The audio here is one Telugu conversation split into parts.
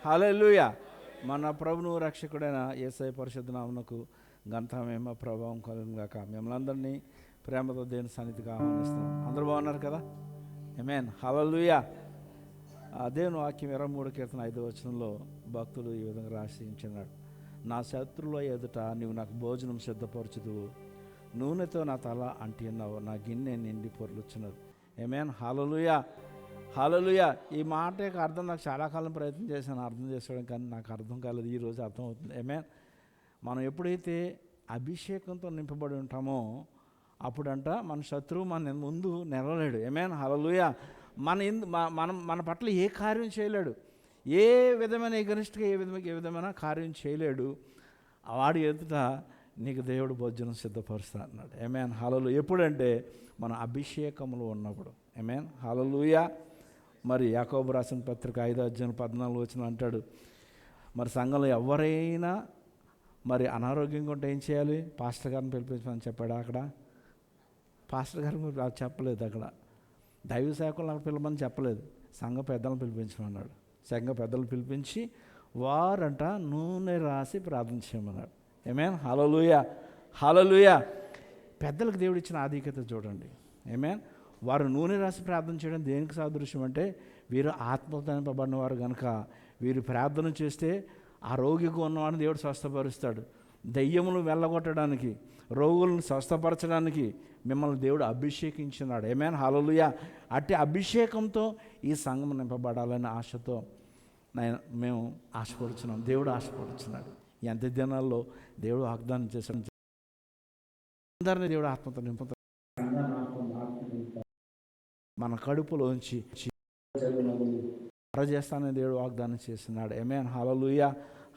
హల్లెలూయా. మన ప్రభువు రక్షకుడైన యేసయ్య పరిశుద్ధ నామమునకు ఘనత మహిమ ప్రభావం కలుగును గాక. మిమ్మల్ని అందరినీ ప్రేమతో దేవుని సన్నిధికి ఆహ్వానిస్తున్నాం. అందరూ బాగున్నారు కదా? ఆమేన్. హల్లెలూయా. దేవుని వాక్యం 23 కీర్తన 5వ వచనంలో భక్తులు ఈ విధంగా రాసించున్నాడు. నా శత్రువుల ఎదుట నీవు నాకు భోజనం సిద్ధపరచుదువు, నూనెతో నా తల అంటి ఉన్నావు, నా గిన్నె నిండి పొర్లుచున్నది. ఆమేన్. హల్లెలూయా. హల్లెలూయా. ఈ మాట యొక్క అర్థం నాకు చాలా కాలం ప్రయత్నం చేశాను అర్థం చేసుకోవడం, కానీ నాకు అర్థం కాలేదు. ఈరోజు అర్థమవుతుంది. ఆమేన్. మనం ఎప్పుడైతే అభిషేకంతో నింపబడి ఉంటామో అప్పుడంట మన శత్రువు మన ముందు నిలవలేడు. ఆమేన్. హల్లెలూయా. మన పట్ల ఏ కార్యం చేయలేడు, ఏ విధమైన ఎగనిస్ట్గా ఏ విధమైన కార్యం చేయలేడు. వాడి ఎదుట నీకు దేవుడు భోజనం సిద్ధపరుస్తా అన్నాడు. ఆమేన్. హల్లెలూయా. ఎప్పుడంటే మన అభిషేకములో ఉన్నప్పుడు. ఆమేన్. హల్లెలూయా. మరి యాకోబు రాసిన పత్రిక 5వ అధ్యాయం 14వ వచనం అంటాడు, మరి సంఘంలో ఎవరైనా మరి అనారోగ్యంగా ఉంటే ఏం చేయాలి? పాస్టర్ గారిని పిలిపించమని చెప్పాడు. అక్కడ పాస్టర్ గారిని చెప్పలేదు, అక్కడ దైవ సేవకులను అక్కడ పిలవమని చెప్పలేదు, సంఘ పెద్దలను పిలిపించమన్నాడు. సంఘ పెద్దలను పిలిపించి వారంట నూనె రాసి ప్రార్థన చేయమన్నాడు. ఆమేన్. హల్లెలూయా. హల్లెలూయా. పెద్దలకు దేవుడు ఇచ్చిన ఆధిక్యత చూడండి. ఆమేన్. వారు నూనె రాసి ప్రార్థన చేయడం దేనికి సాదృశ్యం అంటే, వీరు ఆత్మతో నింపబడిన వారు కనుక వీరు ప్రార్థన చేస్తే ఆ రోగికి ఉన్నవాడిని దేవుడు స్వస్థపరుస్తాడు. దెయ్యములు వెళ్ళగొట్టడానికి, రోగులను స్వస్థపరచడానికి మిమ్మల్ని దేవుడు అభిషేకించినాడు. ఆమేన్. హల్లెలూయా. అట్టి అభిషేకంతో ఈ సంఘం నింపబడాలనే ఆశతో మేము ఆశపడుచున్నాం. దేవుడు ఆశపడుచున్నాడు. ఎంత దినాల్లో దేవుడు వాగ్దానం చేశాడు, అందరినీ దేవుడు ఆత్మతో నింపుతాడు. మన కడుపులోంచి చేస్తానని దేవుడు వాగ్దానం చేస్తున్నాడు. ఆమేన్. హల్లెలూయా.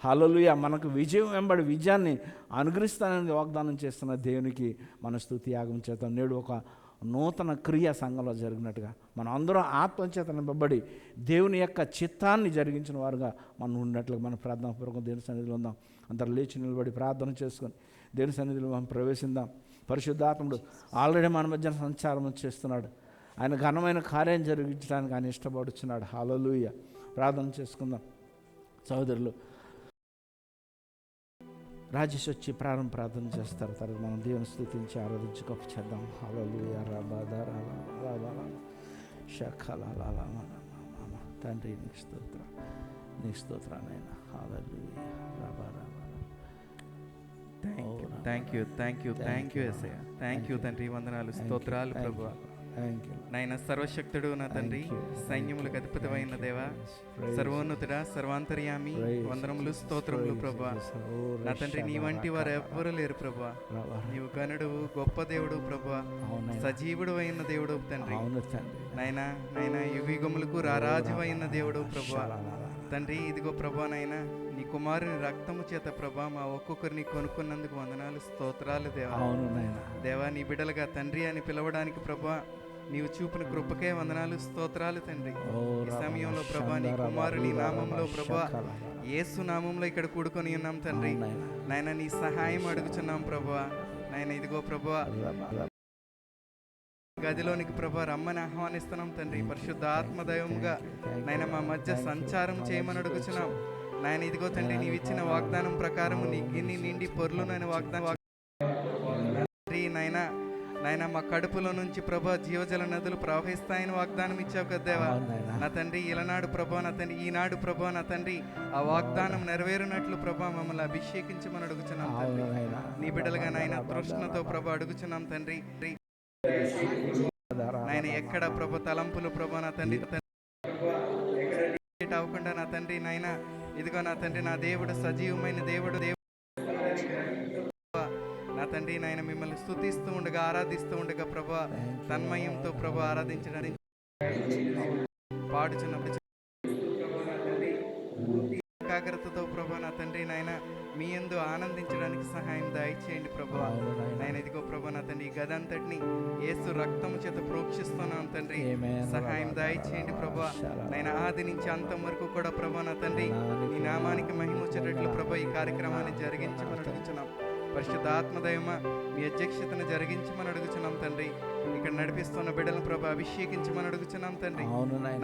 హల్లెలూయా. మనకు విజయం వెంబడి విజయాన్ని అనుగ్రహిస్తానని వాగ్దానం చేస్తున్న దేవునికి మన స్తుతి యాగం చేద్దాం. నేడు ఒక నూతన క్రియ సంఘంలో జరిగినట్టుగా మనం అందరం ఆత్మచేత నింపబడి దేవుని యొక్క చిత్తాన్ని జరిగించిన వారుగా మనం ఉన్నట్లుగా మన ప్రార్థనాపూర్వకం దేవుని సన్నిధిలో ఉందాం. అందరూ లేచి నిలబడి ప్రార్థన చేసుకొని దేవుని సన్నిధిలో మనం ప్రవేశిద్దాం. పరిశుద్ధాత్ముడు ఆల్రెడీ మన మధ్య సంచారం చేస్తున్నాడు. ఆయన ఘనమైన కార్యం జరిగించడానికి ఆయన ఇష్టపడుచున్నాడు. హల్లెలూయా. ప్రార్థన చేసుకుందాం. సహోదరులు రాజేష్ వచ్చి ప్రార్థన చేస్తారు. తర్వాత మనం దేవుని స్తుతించి ఆరాధించి గొప్ప చేద్దాం. హల్లెలూయా. తండ్రి నీకు స్తోత్రం, నీకు స్తోత్రానైనా. హల్లెలూయా. థ్యాంక్ యూ యేసయ్య. థ్యాంక్ యూ తండ్రి. వందనాలు, స్తోత్రాలు ప్రభువా. నాయన సర్వశక్తుడు, నా తండ్రి, సైన్యములకు అధిపతివైన దేవా, సర్వోన్నతుడా, సర్వాంతర్యామి, వందనములు, స్తోత్రములు ప్రభువా. నా తండ్రి, నీ వంటి వారు ఎవ్వరూ లేరు ప్రభువా. నీవు గనుడు, గొప్ప దేవుడు ప్రభువా, సజీవుడు అయిన దేవుడు తండ్రి. నాయన యుగములకు రారాజువైన దేవుడు ప్రభువా. తండ్రి, ఇదిగో ప్రభా, నాయన నీ కుమారుని రక్తము చేత ప్రభా మా ఒక్కొక్కరిని కొనుక్కున్నందుకు వందనాలు, స్తోత్రాలు దేవా. దేవా, నీ బిడ్డలుగా తండ్రి అని పిలవడానికి ప్రభా నీవు చూపిన కృపకే వందనాలు, స్తోత్రాలు తండ్రి. ఈ సమయంలో ప్రభా నీ కుమారుని నామంలో ప్రభా యేసు నామంలో ఇక్కడ కూడుకొని ఉన్నాం తండ్రి. నాయన నీ సహాయం అడుగుచున్నాం ప్రభా. నాయన ఇదిగో ప్రభా గదిలోనికి ప్రభా రమ్మని ఆహ్వానిస్తున్నాం తండ్రి. పరిశుద్ధ ఆత్మదైవముగా నాయన మా మధ్య సంచారం చేయమని అడుగుచున్నాం నాయన. ఇదిగో తండ్రి, నీవు ఇచ్చిన వాగ్దానం ప్రకారం నీ గిన్నె నిండి పొర్లునని వాగ్దానం నాయన మా కడుపులో నుంచి ప్రభా జీవజల నదులు ప్రవహిస్తాయని వాగ్దానం ఇచ్చావు కదా దేవా. నా తండ్రి, ఇలనాడు ప్రభా, నా తండ్రి ఈనాడు ప్రభా, నా తండ్రి ఆ వాగ్దానం నెరవేరునట్లు ప్రభా మమ్మల్ని అభిషేకించమని అడుగుచున్నాం తండ్రి. నీ బిడ్డలుగా నాయన తృష్ణతో ప్రభా అడుగుచున్నాం తండ్రి. నాయన ఎక్కడ ప్రభా తలంపులు ప్రభా నా తండ్రి అవ్వకుండా నా తండ్రి, నాయన ఇదిగో నా తండ్రి, నా దేవుడు సజీవమైన దేవుడు నా తండ్రి, నాయన మిమ్మల్ని స్తుతిస్తూ ఉండగా, ఆరాధిస్తూ ఉండగా ప్రభా తన్మయంతో ప్రభా ఆరాధించడానికి పాడుచున్నప్పుడు ఏకాగ్రతతో ప్రభా నా తండ్రి, నాయన మీ యందు ఆనందించడానికి సహాయం దయచేయండి ప్రభా. నాయన ఇదిగో ప్రభా నా తండ్రి, ఈ గదంతటిని యేసు రక్తము చేత ప్రోక్షిస్తున్నాం తండ్రి. సహాయం దయచేయండి ప్రభా. నాయన ఆది నుంచి అంతం వరకు కూడా ప్రభా నా తండ్రి ఈ నామానికి మహిమ వచ్చేటట్లు ప్రభా ఈ కార్యక్రమాన్ని జరిగించమని అడుగుతున్నాం. పరిశుద్ధ ఆత్మదయమ మీ అధ్యక్షతను జరిగించమని అడుగుచున్నాం తండ్రి. ఇక్కడ నడిపిస్తున్న బిడ్డలను ప్రభు అభిషేకించమని అడుగుచున్నాం తండ్రి.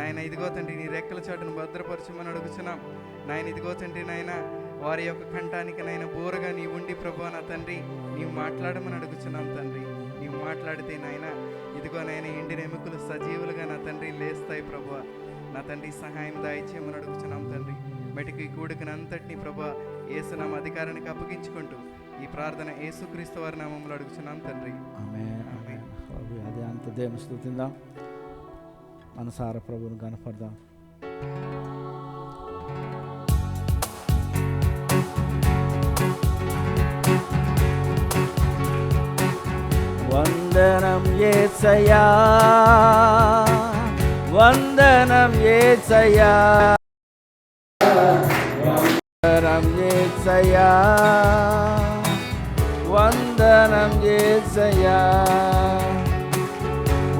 నాయన ఇదిగో తండ్రి నీ రెక్కల చాటును భద్రపరచమని అడుగుచున్నాం నాయన. ఇదిగో తండ్రి నాయన వారి యొక్క కంఠానికి నాయన బోరగా నీ ఉండి ప్రభు నా తండ్రి నీవు మాట్లాడమని అడుగుచున్నాం తండ్రి. నీవు మాట్లాడితే నాయన ఇదిగో నాయన ఎండిన ఎముకలు సజీవులుగా నా తండ్రి లేస్తాయి ప్రభు. నా తండ్రి సహాయం దయచేయమని అడుగుచున్నాం తండ్రి. బయటికి కూడికను అంతటినీ ప్రభు యేసునామ అధికారానికి అప్పగించుకుంటూ ఈ ప్రార్థన యేసుక్రీస్తు వారి నామములో అడుగుచున్నాం తండ్రి. ఆమేన్. అదే అంత దేవుని స్తుతిందాం, మనసార ప్రభువుని కనపడదాం. వందనం యేసయ్యా, వందనం యేసయ్యా, వందనం యేసయ్యా, వందనం యేసయ్యా,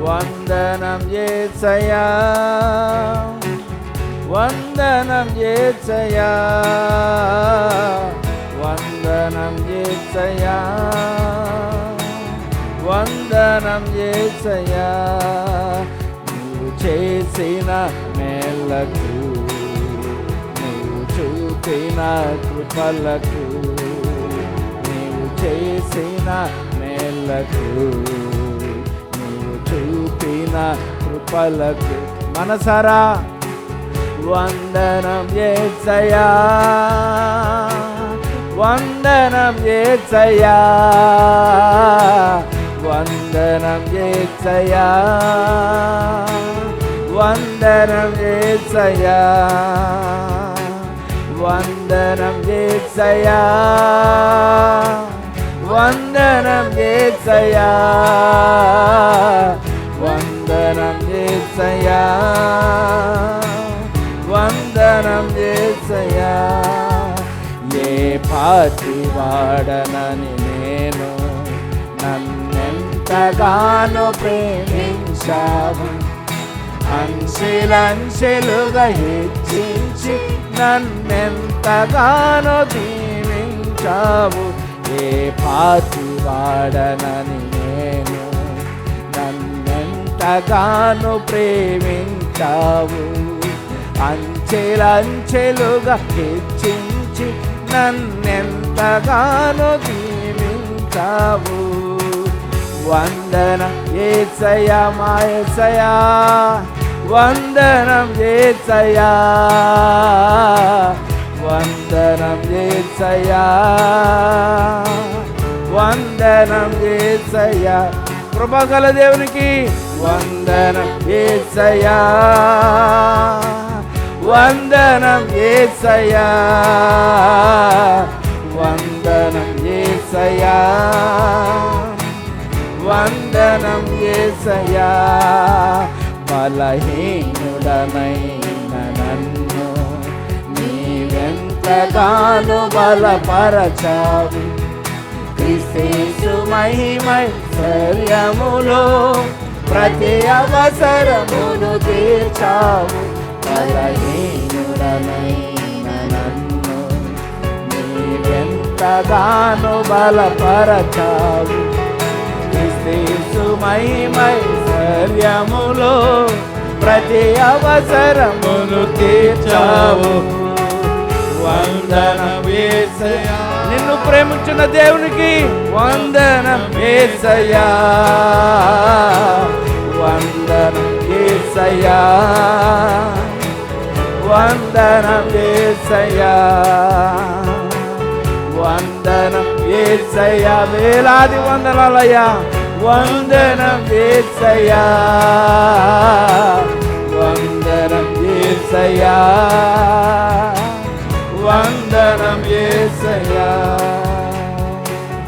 వందనం యేసయ్యా, వందనం యేసయ్యా, వందనం యేసయ్యా, వందనం యేసయ్యా. నీవు చేసిన మేలకు, నీవు చూపిన కృపలకు, నీవు చేసిన మేలకు, నీవు చూపిన కృపలకు మనసారా వందనం యేసయ్యా, వందనం యేసయ్యా, వందనం యేసయ్యా, వందనం యేసయ్యా, వందనం యేసయ్యా, వందనం యేసయ్యా, వందనం యేసయ్యా, వందనం యేసయ్యా. ఏ పాటి వాడనని నేను నన్నెంతగానో ప్రేమించావు, అంచెలంచెలుగా హెచ్చించి నన్నెంతగానో దీవించావు. ఏ పాటి వాడనని నేను నన్నెంతగానో ప్రేమించావు, అంచెలంచెలుగా హెచ్చించి నన్నెంతగానో దీవించావు. వందనం యేసయ్యా మా యేసయ్యా, వందనం యేసయ్యా, వందనం యేసయ్యా, వందనం యేసయ్యా. కృపగల దేవునికి వందనం యేసయ్యా, వందనం యేసయ్యా, వందనం యేసయ్యా, వందనం యేసయ్యా. బలహీనుడనైన నన్ను నీవెంతగానో బలపరచావు, క్రీస్తు మహిమైశ్వర్యములో ప్రతి అవసరమును తీర్చావు. బలహీనుడనైన నన్ను నీవెంతగానో బలపరచావు, క్రీస్తు మహిమైశ్వర్యములో ప్రతి అవసరమును తీర్చావు. వందనం యేసయ్యా, నిన్ను ప్రేమించిన దేవునికి వందనం యేసయ్యా, వందనం యేసయ్యా, వందనం యేసయ్యా, వందనం యేసయ్యా. వేలాది వందనాలయ్యా, వందనం యేసయ్యా, వందనం యేసయ్యా, వందనం యేసయ్యా.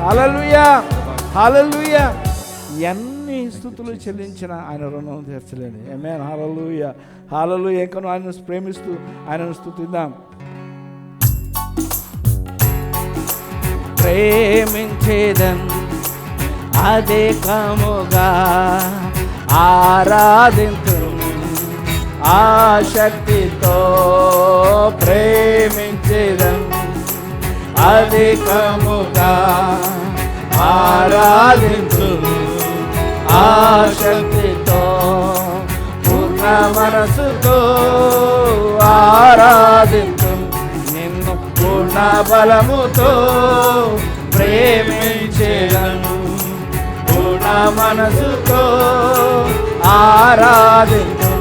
హల్లెలూయా, హల్లెలూయా. ఎన్ని స్తుతులు చెల్లించిన ఆయన రుణం తీర్చలేని. ఆమేన్. హల్లెలూయా, హల్లెలూయా. ఇంకను ఆయనను ప్రేమిస్తూ ఆయనను స్తుతిద్దాం. ప్రేమించేదన్ అధికముగా ఆరాధింతు, ఆశక్తితో ప్రేమించేదన్ అధికముగా ఆరాధించు ఆశక్తితో పూర్ణ మనసుతో ఆరాధించు నిన్ను పూర్ణ బలముతో ప్రేమించేదను పూర్ణ మనసుతో ఆరాధించు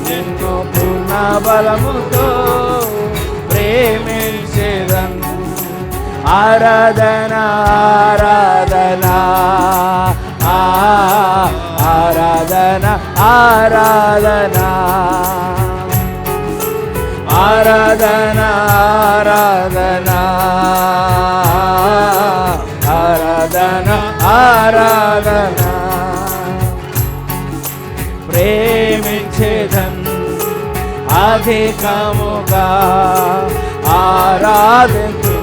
నిన్ను పూర్ణ బలముతో ప్రేమించేదను ఆరాధన ఆరాధన ఆరాధన ఆరాధన ఆరాధన ఆరాధన ఆరాధన ఆరాధన ప్రేమించేదన్ అధికముగా ఆరాధించు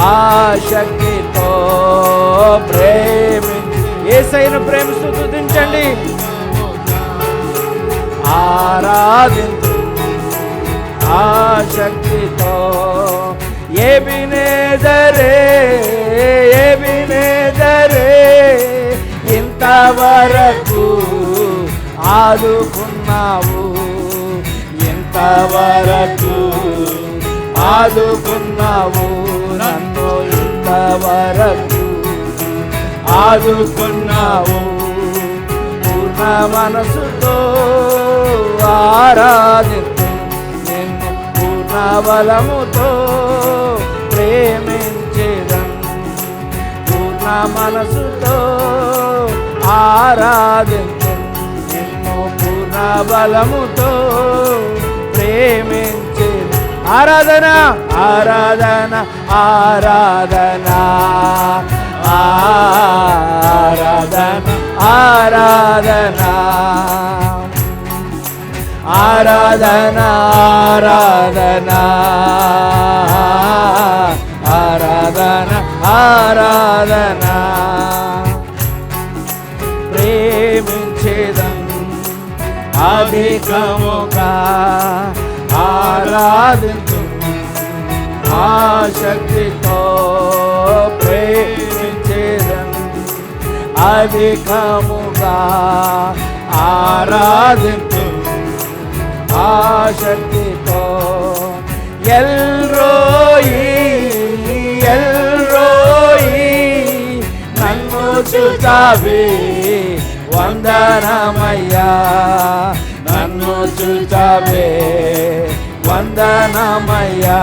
ఆశక్తితో ప్రేమించి యేసయ్యను ప్రేమిస్తూ స్తుతించండి ఆరాధించు ఆశక్తితో ఎబినేజరే ఎబినేజరే ఇంతవరకు ఆదుకున్నావు ఇంతవరకు ఆదుకున్నావు నన్ను ఇంతవరకు ఆదుకున్నావు పూర్ణ మనసుతో ఆరాధించు నిన్ను పూర్ణ బలముతో ప్రేమించేదను పూర్ణ మనసుతో ఆరాధించు నిన్ను పూర్ణ బలముతో ప్రేమించేదను ఆరాధన ఆరాధన ఆరాధన ఆరాధన ఆరాధన ఆరాధన ఆరాధన ఆరాధన ఆరాధన ప్రేమించేదను అధికముగా ఆరాధించు ఆశక్తితో ప్రేమించేదను అధికముగా ఆరాధించు ఆశక్తితో ఎల్రోయి ఎల్రోయి నన్ను చూచావే వందనమయ్యా నన్ను చూచావే వందనమయ్యా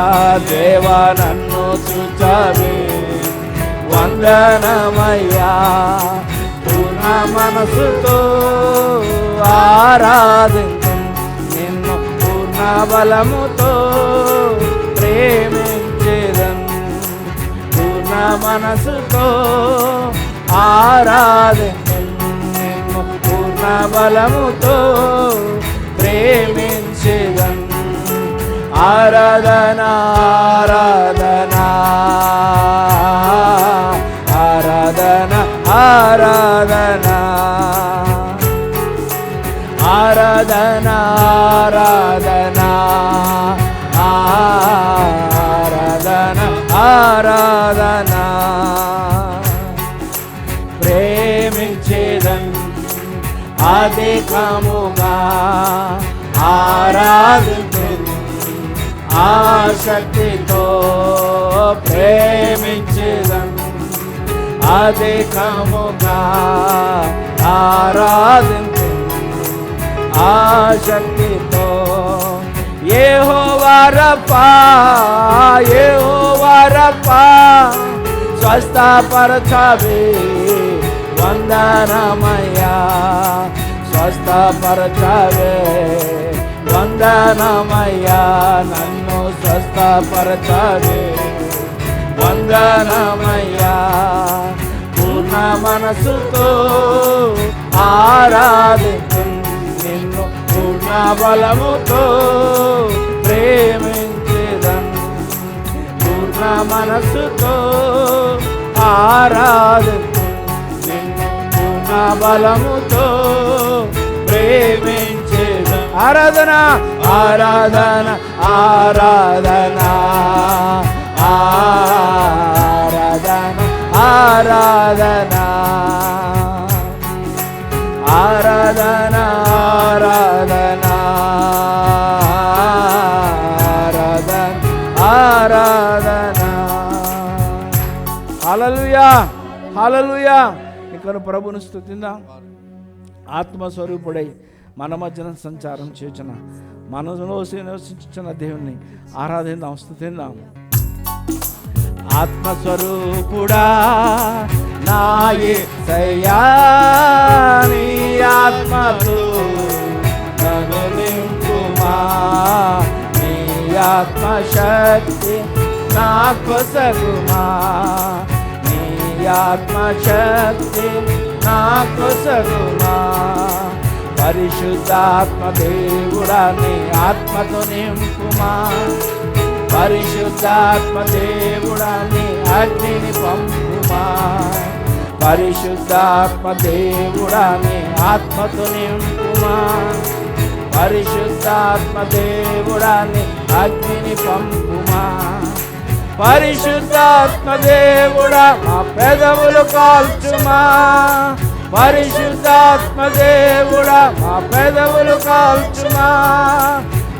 దేవా నన్ను చూచావే వందనమయ్యా పూర్ణ మనసుతో ఆరాధించు నిన్ను పూర్ణ బలముతో ప్రేమించేదను పూర్ణ మనసుతో ఆరాధించు నిన్ను పూర్ణ బలముతో ప్రేమించేదను ఆరాధన ఆరాధన ఆరాధన ఆరాధన ఆరాధన ఆరాధన ఆరాధన ఆరాధన ప్రేమించేదను అధికముగా ఆరాధించు ఆశక్తితో ప్రేమించేదను అధికముగా ఆరాధించు ఆశక్తితో యెహోవా రఫా యెహోవా రఫా స్వస్థపరచవే వందనమయ్యా స్వస్థపరచవే వందనమయ్యా నన్ను స్వస్థపరచవే వందనమయ్యా పూర్ణ మనసుతో ఆరాధించు నిన్ను పూర్ణ బలముతో ప్రేమించేదను పూర్ణ మనసుతో ఆరాధించు నిన్ను పూర్ణ బలముతో ప్రేమించేదను ఆరాధన ఆరాధన ఆరాధన ఆరాధనా ఆరాధనా ఆరాధనా ఆరాధనా ఆరాధనా. హల్లెలూయా హల్లెలూయా. ఇక్కడ ప్రభుని స్తుతిందాం. ఆత్మస్వరూపుడై మన మధ్యన సంచారం చేసిన మనలో నివసించిన దేవుణ్ణి ఆరాధిద్దాం, స్తుతిందాం. ఆత్మస్వరూపుడా నా యేసయ్యా, నీ ఆత్మతో నన్ను నింపుమా, నీ ఆత్మశక్తి నా కొసగుమా, నీ ఆత్మశక్తి నా కొసగుమా. పరిశుద్ధాత్మ దేవుడా నీ ఆత్మతో నింపుమా, పరిశుద్ధాత్మ దేవుడా నీ అగ్నిని పంపుమా, పరిశుద్ధాత్మ దేవుడా నీ ఆత్మతో నింపుమా, పరిశుద్ధాత్మ దేవుడా నీ అగ్నిని పంపుమా. పరిశుద్ధాత్మ దేవుడా మా పెదవులు కాల్చుమా, పరిశుద్ధాత్మ దేవుడా మా పెదవులు కాల్చుమా,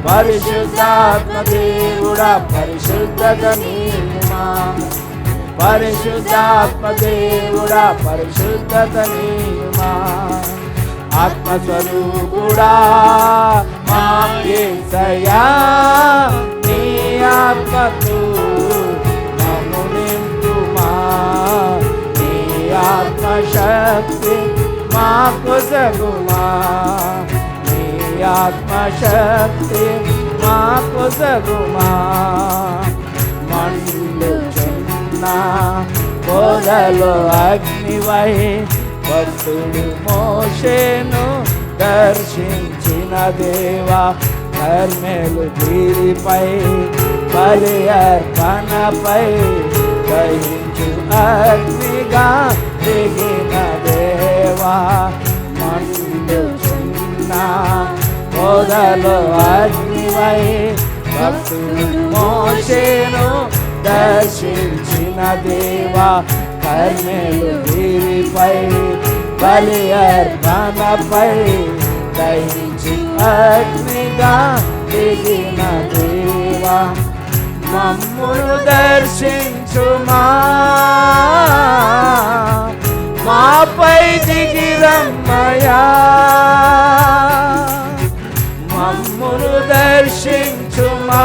పరిశుద్ధాత్మ దేవుడా పరిశుద్ధత నీయుమా, పరిశుద్ధాత్మ దేవుడా పరిశుద్ధత నీయుమా. ఆత్మస్వరూపుడా మా యేసయ్యా, నీ ఆత్మతో నన్ను నింపుమా, నీ ఆత్మశక్తి మా కొసగుమా, నీ ఆత్మశక్తి మా కొసగుమా. మండుచున్న పొదలో అగ్నివై భక్తుడు మోషేను దర్శించిన దేవా, కర్మెలు గిరిపై బలి అర్పణపై దహించు అగ్నిగా దిగిన దేవా. మండుచున్న పొదలో అగ్నివై భక్తుడు మోషేను దర్శించిన దేవా, కర్మెలు గిరిపై బలి అర్పణపై దహించి అగ్నిగా దిగిన దేవా. మమ్మును దర్శించుమా, మాపై దిగిరమ్మయా, మమ్మును దర్శించుమా,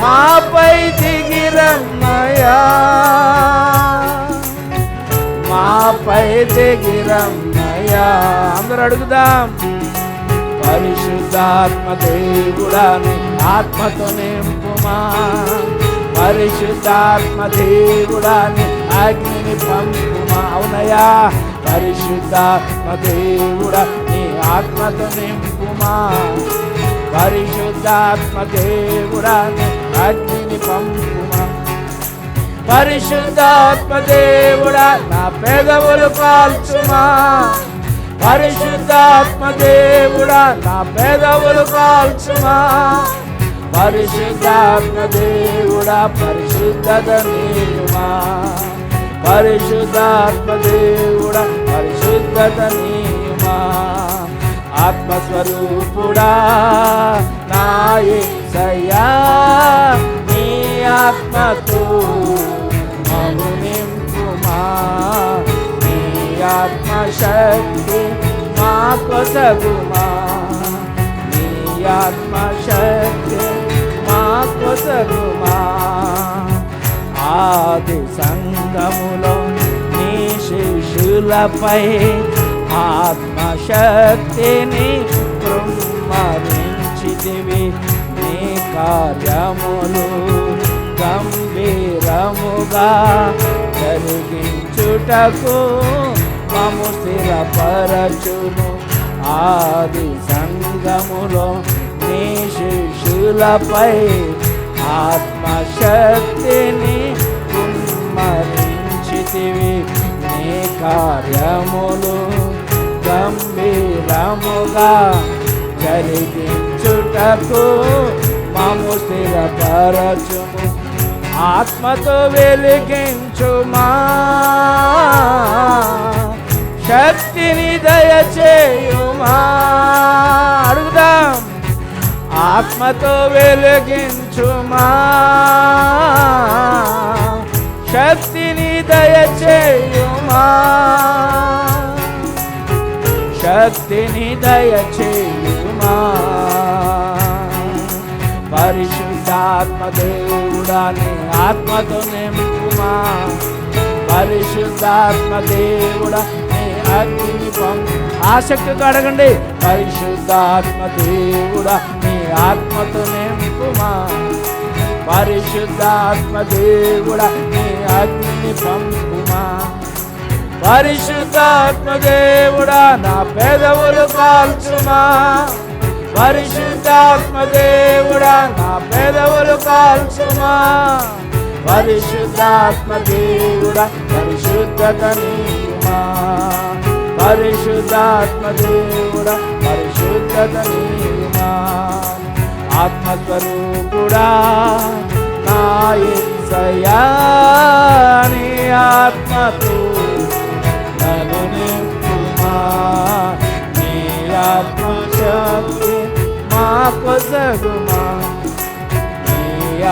మాపై దిగిరమ్మయా, మాపై దిగిరమ్మయా. అందరూ అడుగుదాం. పరిశుద్ధాత్మ దేవుడా నీ ఆత్మతో నింపుమా, పరిశుద్ధాత్మ దేవుడా నీ అగ్నిని పంపుమా. అవునయ్యా, పరిశుద్ధాత్మ దేవుడా నీ ఆత్మతో నింపుమా, పరిశుద్ధాత్మ దేవుడా నీ అగ్నిని పంపుమా. పరిశుద్ధాత్మ దేవుడా నా పెదవులు కాల్చుమా, పరిశుద్ధాత్మ దేవుడా నా పెదవులు కాల్చుమా, పరిశుద్ధాత్మ దేవుడా పరిశుద్ధత నీయుమా, పరిశుద్ధాత్మ దేవుడా పరిశుద్ధత నీయుమా. ఆత్మస్వరూపుడా నా యేసయ్యా, నీ ఆత్మతో నన్ను నింపుమా, నీ ఆత్మశక్తి మా కొసగుమా, నీ ఆత్మశక్తి మా కొసగుమా. ఆది సంఘములో నీ శిష్యులపై ఆత్మశక్తిని కృమ్మరించితివి, నీ కార్యములు గంభీరముగా జరిగించుటకు మము స్థిరపరచును. ఆది సంఘములో నీ శిష్యులపై ఆత్మశక్తిని కుమ్మరించితివి, నీ కార్యములు గంభీరముగా జరిగించుటకు మము స్థిరపరచుము. ఆత్మతో వెలిగించుమా, శక్తిని దయచేయుమా. అడుగుదాం. ఆత్మతో వెలిగించుమా, శక్తిని దయచేయుమా, శక్తిని దయచేయుమా. పరిశుద్ధాత్మ దేవుడా నీ ఆత్మతో నింపుమా, పరిశుద్ధాత్మ దేవుడా నీ అగ్ని పంపు. ఆసక్తితో అడగండి. పరిశుద్ధాత్మ దేవుడా నీ ఆత్మతో నింపుమా, పరిశుద్ధాత్మ దేవుడా నీ అగ్ని పంపుమా. పరిశుద్ధాత్మ దేవుడా నా పెదవులు కాల్చుమా, పరిశుద్ధాత్మ దేవుడా నా పెదవులు కాల్చుమా. పరిశుద్ధాత్మ దేవుడా పరిశుద్ధత నీయుమా, పరిశుద్ధాత్మ దేవుడా పరిశుద్ధత నీయుమా. ఆత్మస్వరూపుడా నా యేసయ్యా నీ ఆత్మతో నన్ను నింపుమా, నీ ఆత్మశక్తి మా కొసగుమా, నీ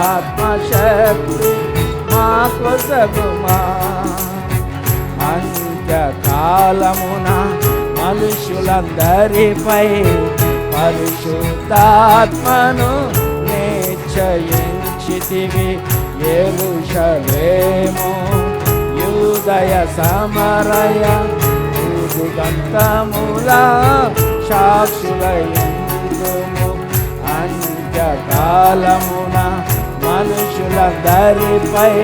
ఆత్మశక్తి మా కొసగుమా. అంత్యకాలమున మనుషులందరిపై పరిశుద్ధాత్మను నిశ్చయించితివి. యెరూషలేము యూదయ సమరయ దిగంతముల సాక్షులయందుము. అంత్యకాలమున మనుషులందరిపై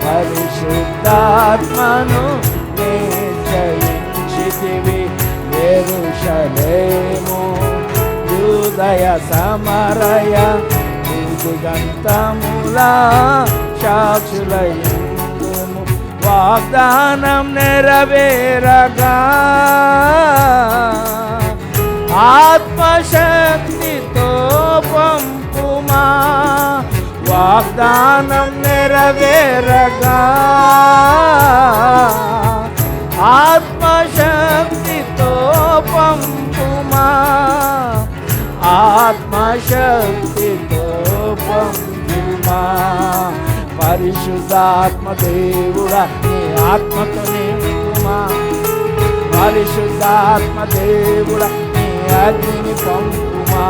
పరిశుద్ధాత్మను నిశ్చయించితివి. యెరూషలేము యూదయ సమరయ దిగంతముల సాక్షులయందుము. వాగ్దానం నెరవేరగా ఆత్మశక్తితో పంపుమా, వాగ్దానం నెరవేరగా ఆత్మశక్తితో పంపుమా, ఆత్మశక్తితో పంపుమా. పరిశుద్ధాత్మ దేవుడా నీ ఆత్మతో నింపుమా, పరిశుద్ధాత్మ దేవుడా నీ అగ్నిని పంపుమా,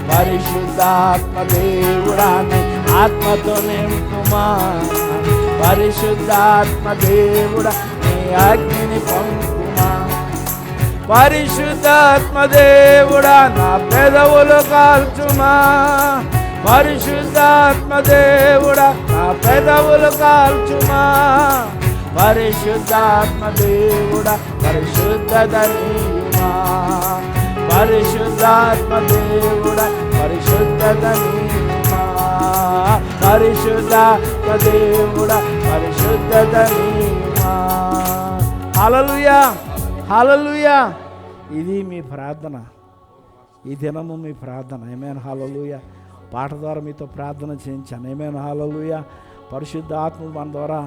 పరిశుద్ధాత్మ దేవుడా నీ ఆత్మతో నింపుమా, పరిశుద్ధాత్మ దేవుడా నీ అగ్నిని పంపుమా. పరిశుద్ధాత్మ దేవుడా నా పెదవులు కాల్చుమా, పరిశుద్ధాత్మ దేవుడా నా పెదవులు కాల్చుమా. పరిశుద్ధాత్మ దేవుడా పరిశుద్ధత నీయుమా, పరిశుద్ధాత్మ దేవుడా పరిశుద్ధత నీయుమా, పరిశుద్ధాత్మ దేవుడా పరిశుద్ధత నీయుమా. హల్లెలూయా, హల్లెలూయా. ఇది మీ ప్రార్థన, ఈ దినము మీ ప్రార్థన. ఆమేన్, హల్లెలూయా. పాట ద్వారా మీతో ప్రార్థన చేయించాను. ఆమేన్, హల్లెలూయా. పరిశుద్ధ ఆత్మ మన ద్వారా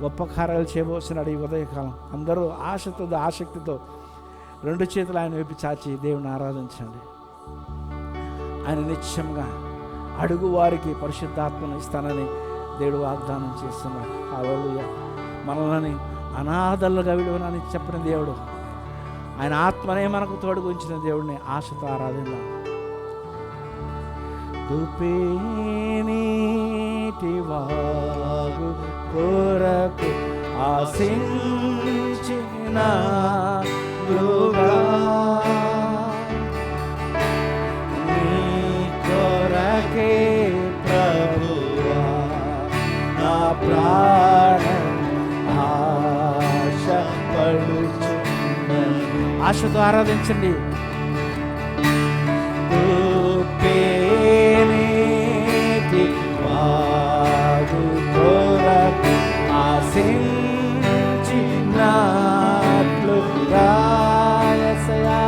గొప్ప కార్యాలు చేయబోతున్నాడు ఈ ఉదయకాలం. అందరూ ఆశతో ఆసక్తితో రెండు చేతులు ఆయన వైపు చాచి దేవుని ఆరాధించండి. ఆయన నిత్యంగా అడుగు వారికి పరిశుద్ధాత్మను ఇస్తానని దేవుడు వాగ్దానం చేస్తున్నాడు. హల్లెలూయా. మనల్ని అనాథలుగా విడువనని చెప్పిన దేవుడు, ఆయన ఆత్మనే మనకు తోడుగా ఉంచిన దేవుడిని ఆశతో ఆరాధిద్దాం. తుపేనీటి వాగు కొరకు ఆశించిన నీ కొరకే ప్రభువా నా ప్రాణం ఆశపడుచున్నది. ఆశతో ఆరాధించండి. తుపేనీటి వాగు కొరకు ఆశించినట్లుగా యేసయ్యా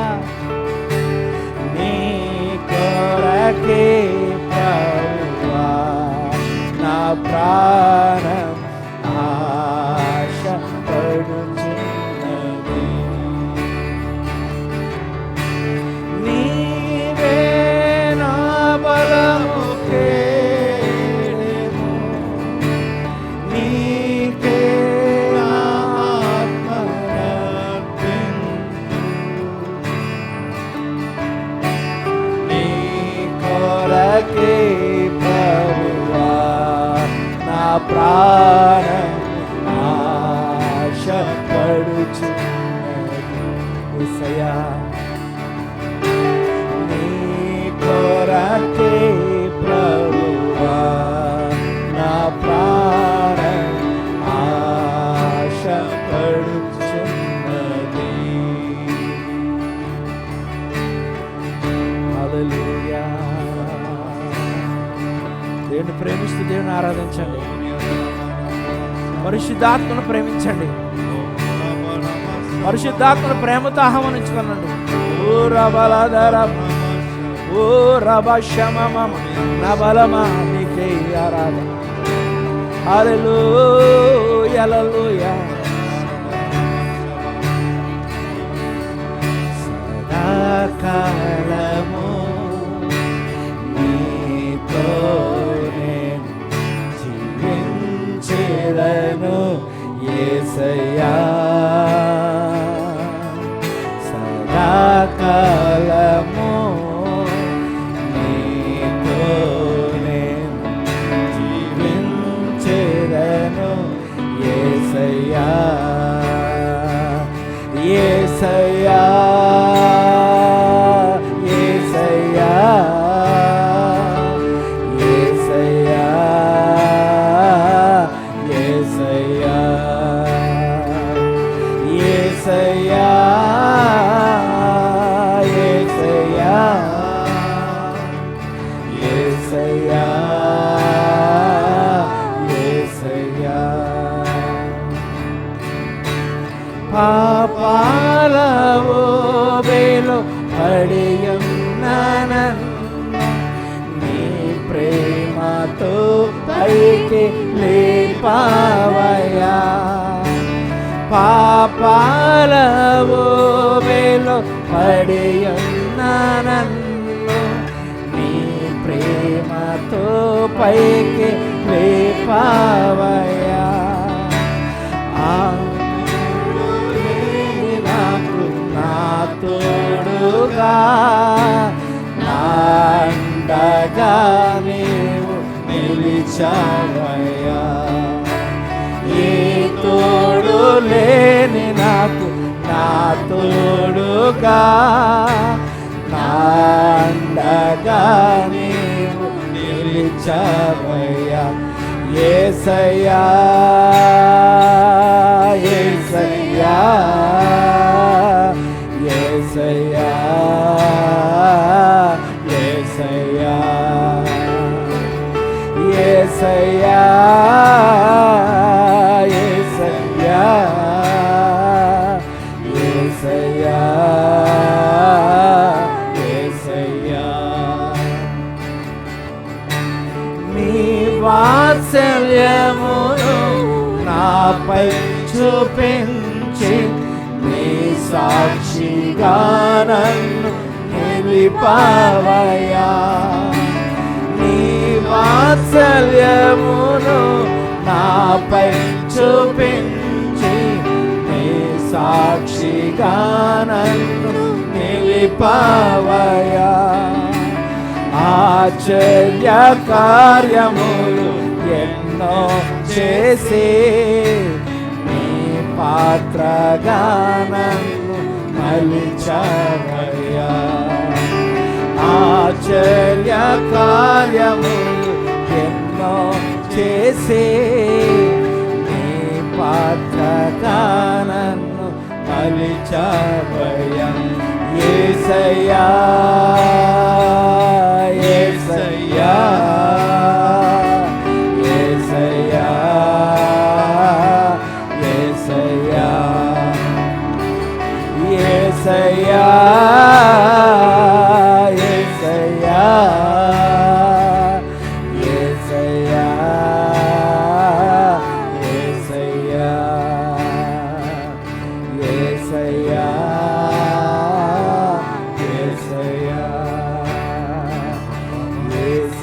నీ కొరకే ప్రభువా నా ప్రాణం ఆశపడుచున్నది. నీవే నా బలము కేడెము, నీకే నా ఆత్మనర్పింతును. నీ కొరకే ప్రభువా నా ప్రాణం ఆశపడుచున్నది. యేసయ్యా నీ కొరకే ప్రభువా నా ప్రాణం ఆశపడుచున్నది. హల్లెలూయా. దేవుని ప్రేమిస్తూ దేవుని ఆరాధించండి. పరిశుద్ధాత్మను ప్రేమించండి. పరిశుద్ధాత్మను ప్రేమతో ఆహ్వానించుకోనండి. ఓ రబలధర ఓ రబశమమ నా బలమా నీకే ఆరాధన. హల్లెలూయా హల్లెలూయా. సదాకాలము నీతో నేను జీవించెదను యేసయ్యా. సదాకాలము నీతో నేను జీవించెదను యేసయ్యా. యేసయ్యా యేసయ్యా యేసయ్యా యేసయ్యా యేసయ్యా యేసయ్యా యేసయ్యా యేసయ్యా. పాపాల ఊబిలో పడియున్న నన్ను నీ ప్రేమతో పైకి లేపావయ్యా. పాపాల ఊబిలో పడియున్న నన్ను నీ ప్రేమతో పైకి లేపావయ్యా. నాకు నా తోడుగా నా అండగా నీవు నిలిచావయ్యా. ఏ తోడు లేని నాకు నా తోడుగా నా అండగా నీవు నిలిచావయ్యా. యేసయ్యా యేసయ్యా యేసయ్యా యేసయ్యా యేసయ్యా యేసయ్యా యేసయ్యా యేసయ్యా. నీ వాత్సల్యమును నాపై చూపించి నీ సాక్షిగా నన్ను నిలిపావయ్యా. నీ వాత్సల్యమును నాపై చూపించి నీ సాక్షిగా నన్ను నిలిపావయ్యా. ఆశ్చర్య కార్యములు ఎన్నో చేసి నీ పాత్రగా నన్ను మలిచావయ్యా. ఆశ్చర్య కార్యములు ఎన్నో చేసి నీ పాత్రగా నన్ను మలిచావయ్యా. యేసయ్యా యేసయ్యా యేసయ్యా యేసయ్యా యేసయ్యా యేసయ్యా యేసయ్యా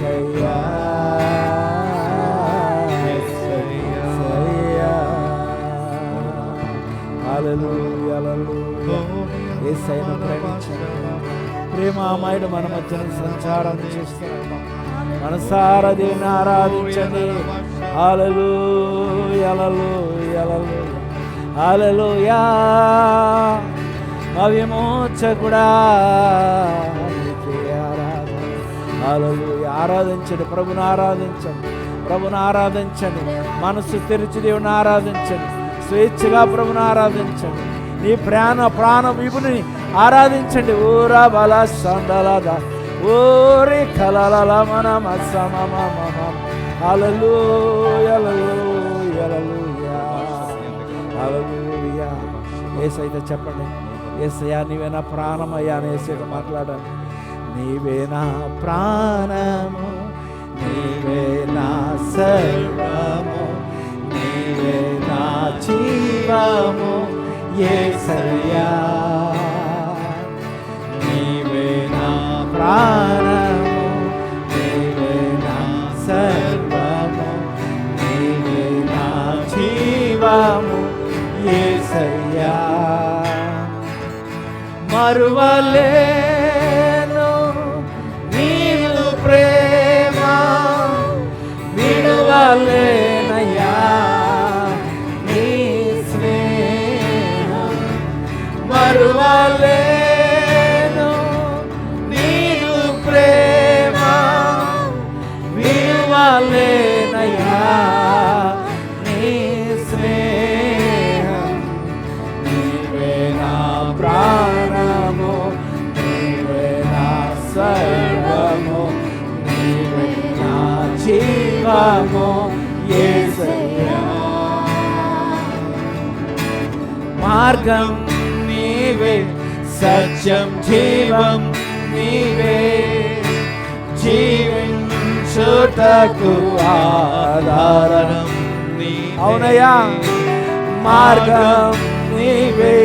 యేసయ్యా యేసయ్యా హల్లెలూయా హల్లెలూయా యేసయ్యను ప్రేమించండి. ప్రేమామయుడు మన మధ్యన సంచారం చేస్తున్నాడు. మనసారా దేవుని ఆరాధించండి. హల్లెలూయా హల్లెలూయా హల్లెలూయా మా విమోచకుడా నీకే ఆరాధన. హల్లెలూయా ఆరాధించండి, ప్రభుని ఆరాధించండి, ప్రభుని ఆరాధించండి. మనసు తెరిచి దేవుని ఆరాధించండి, స్వేచ్ఛగా ప్రభుని ఆరాధించండి. నీ ప్రాణ విభుని ఆరాధించండి. ఊరా బల సందలద ఓరి కలల మన మసమ హల్లెలూయా హల్లెలూయా హల్లెలూయా. యేసయ్యతో చెప్పండి, యేసయ్యా నీవే నా ప్రాణమయ్యా అని యేసయ్యతో మాట్లాడండి. నీవే నా ప్రాణము, నీవే నా సర్వము, నీవే నా జీవము యేసయ్యా. నీవే నా ప్రాణము, నీవే నా సర్వము, నీవే నా జీవము యేసయ్యా. మరువలేను నీవు ప్రేమ, విడువలేనయ్యా నీ స్నేహం. మరువలేను నీవు ప్రేమ, విడువలేనయ్యా నీ స్నేహం. నీవే నా ప్రాణము, నీవే నా సర్వము, నీవే నా జీవము యేసయ్యా. మార్గం నీవే, సత్యం జీవం నీవే, జీవించుటకు ఆధారం నీవే. అవునయ్యా, మార్గం నీవే,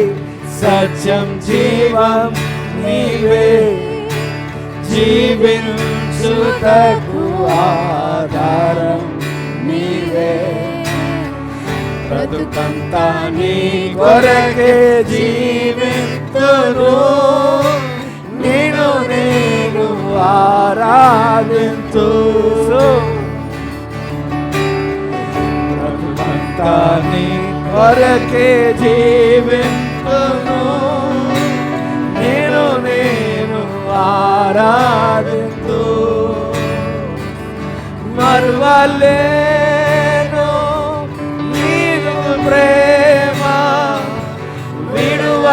సత్యం జీవం నీవే, జీవించుటకు ఆధారం నీవే. బ్రతుకంతా నీ కొరకే జీవింతును, నేను ఆరాధింతు. బ్రతుకంతా నీ కొరకే జీవింతును, నేను ఆరాధింతు. మరువలేను నీవు ప్రేమ,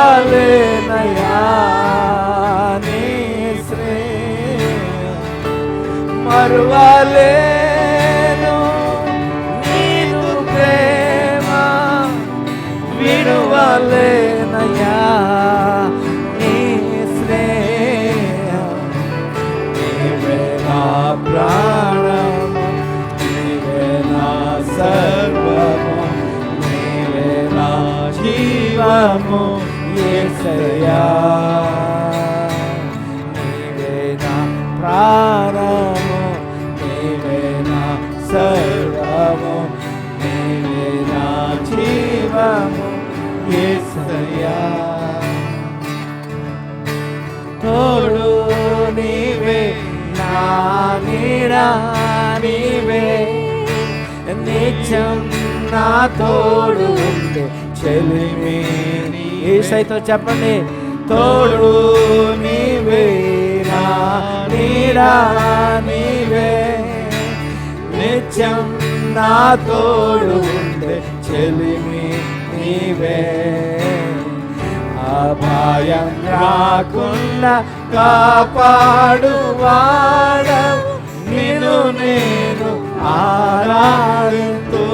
విడువలేనయ్యా నీ స్నేహం. మరువలేను నీవు ప్రేమ, విడువలేనయ్యా నీ స్నేహం. నీవే నా ప్రాణము, నీవే నా సర్వము, నీవే నా జీవము యేసయ్యా. నీవే నా ప్రాణము, నీవే నా సర్వము, నీవే నా జీవము యేసయ్యా. తోడు నీవే, నా నీడ నీవే, నిత్యం నా తోడు ఉండే చెలిమి. యేసయ్యతో చెప్పండి, తోడు నీవే, నా నీడ నీవే, నిత్యం నా తోడు ఉండే చెలిమి నీవే. అపాయం రాకుండా కాపాడువాడవు, నిన్ను నేను ఆరాధింతు.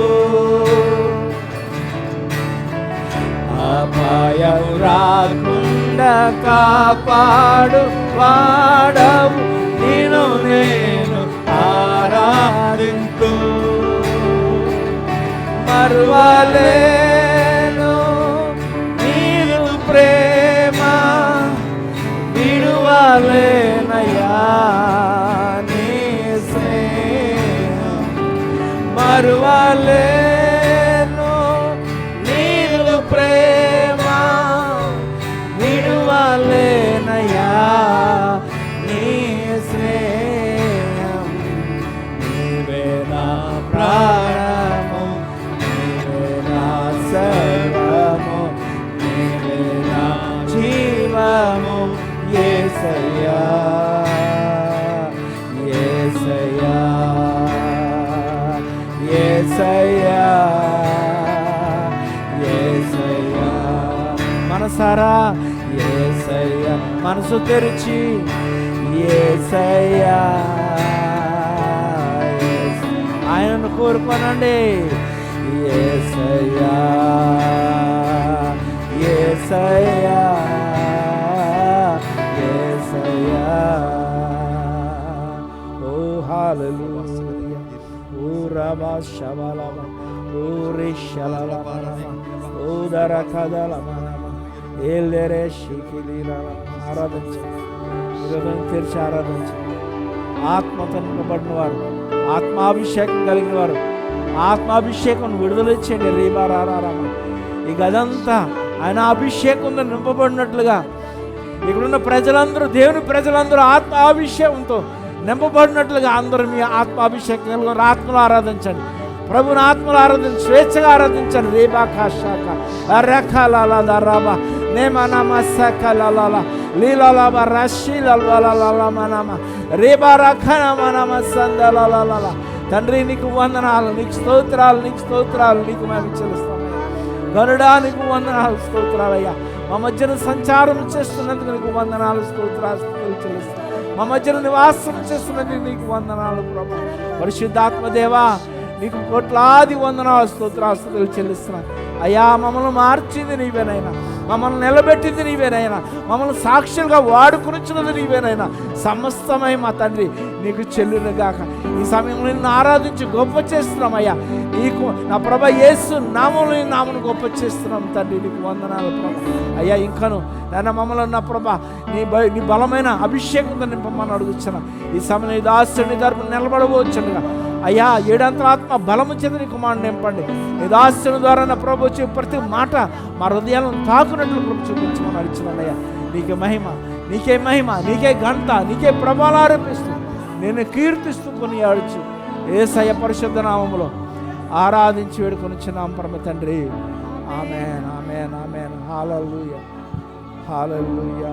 అపాయం రాకుండా కాపాడువాడవు, నిన్ను నేను ఆరాధింతు. మరువలేను నీవు ప్రేమ, విడువలేనయ్యా నీ స్నేహం. మరువలేను నీదు ప్రేమ విడువలేనయ్యా నీ స్నేహం నీవే నా ప్రాణము నీవే నా సర్వము నీవే నా జీవము యేసయ్యా యేసయ్యా యేసయ్యా యేసయ్యా మనసారా యేసయ్యా మనసు తెరిచి యేసయ్యా ఆయనను కోరుకోనండి యేసయ్యా యేసయ్యా యేసయ్యా ఓ హల్లెలూయా ఓ రబా షబలబా ఓ రిషలలబా ఓ దరకదలబా ఏలెరే షికిలిలా ఆరాధించండి హృదయం తెరిచి ఆరాధించండి ఆత్మతో నింపబడిన వారు ఆత్మాభిషేకం కలిగిన వారు ఆత్మాభిషేకం విడుదల ఇచ్చేయండి రీబారారామ ఈ గదంతా ఆయన అభిషేకంతో నింపబడినట్లుగా ఇక్కడున్న ప్రజలందరూ దేవుని ప్రజలందరూ ఆత్మాభిషేకంతో నింపబడినట్లుగా అందరూ మీ ఆత్మాభిషేకం ఆత్మలో ఆరాధించండి ప్రభుని ఆత్మలో ఆరాధించి స్వేచ్ఛగా ఆరాధించండి రేబా కాషాక రఖాలాబా నేమనమ సకలాల లీలాల రషీలమ రేబా రఖనమనమ సందలాల తండ్రి నీకు వందనాలు నీకు స్తోత్రాలు నీకు స్తోత్రాలు నీకు మేము చెల్లిస్తామయ్యా గరుడా నీకు వందనాలు స్తోత్రాలయ్యా మా మధ్యన సంచారం చేస్తున్నందుకు నీకు వందనాలు స్తోత్రాలు చెల్లిస్తాం మా మధ్యన నివాసం చేస్తున్నందుకు నీకు వందనాలు ప్రభు పరిశుద్ధాత్మదేవా నీకు కోట్లాది వందనాలు స్తోత్రాస్తులు చెల్లిస్తున్నాను అయ్యా మమ్మల్ని మార్చింది నీవేనైనా మమ్మల్ని నిలబెట్టింది నీవేనైనా మమ్మల్ని సాక్షులుగా వాడుకునిచ్చినది నీవేనైనా సమస్తమై మా తండ్రి నీకు చెల్లునుగాక ఈ సమయంలో నిన్ను ఆరాధించి గొప్ప చేస్తున్నామయ్యా నీకు నా ప్రభ యేసు నామములు నీ నామను గొప్ప చేస్తున్నాం తండ్రి నీకు వందనాలు ప్రభ అయ్యా ఇంకను నాన్న మమ్మల్ని నా ప్రభ నీ బలమైన అభిషేకంతో నింపమని అడుగుతున్నాం ఈ సమయంలో ఈ దాసుని తరపున నిలబడవచ్చునుగా అయ్యా ఏడంతరాత్మ బలము చేత నీ కుమారుని నింపండి నీ దాసుని ద్వారా నా ప్రభు వచ్చే ప్రతి మాట మా హృదయాలను తాకునట్లు ప్రభు చూపించమని అడిచినానయ్యా నీకే మహిమ నీకే మహిమ నీకే ఘనత నీకే ప్రభావాలు ఆరోపిస్తూ నేను కీర్తిస్తూ కొని ఆడుచు యేసయ్య పరిశుద్ధ నామములో ఆరాధించి వేడుకొనిచున్నాం పరమ తండ్రి ఆమేన్ ఆమేన్ ఆమేన్ హల్లెలూయా హల్లెలూయా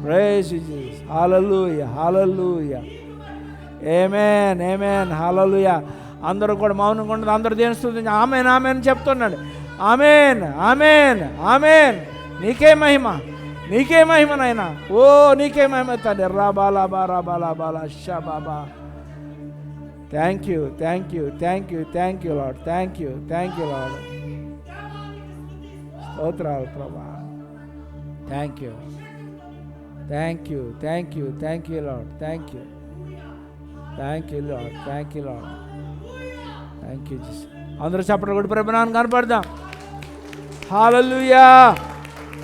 ప్రైజ్ జీసస్ హల్లెలూయా హల్లెలూయా ఆమేన్ ఆమేన్ హల్లెలూయా అందరూ కూడా మౌనంగా ఉండదు అందరూ దేవుని స్తుతించి ఆమేన్ ఆమేన్ చెప్తున్నాడు ఆమేన్ ఆమేన్ ఆమేన్ నీకే మహిమ నాయనా ఓ నీకే మహిమ తండ్రి రాబాలాబా రాబాలాబాలా షబాబా thank you Lord thank you Lord స్తోత్రాలు ప్రభా thank you Lord thank you Lord thank you Jesus అందరూ చప్పట్లు కొట్టి ప్రభునాన్ని కనపడదాం హల్లెలూయా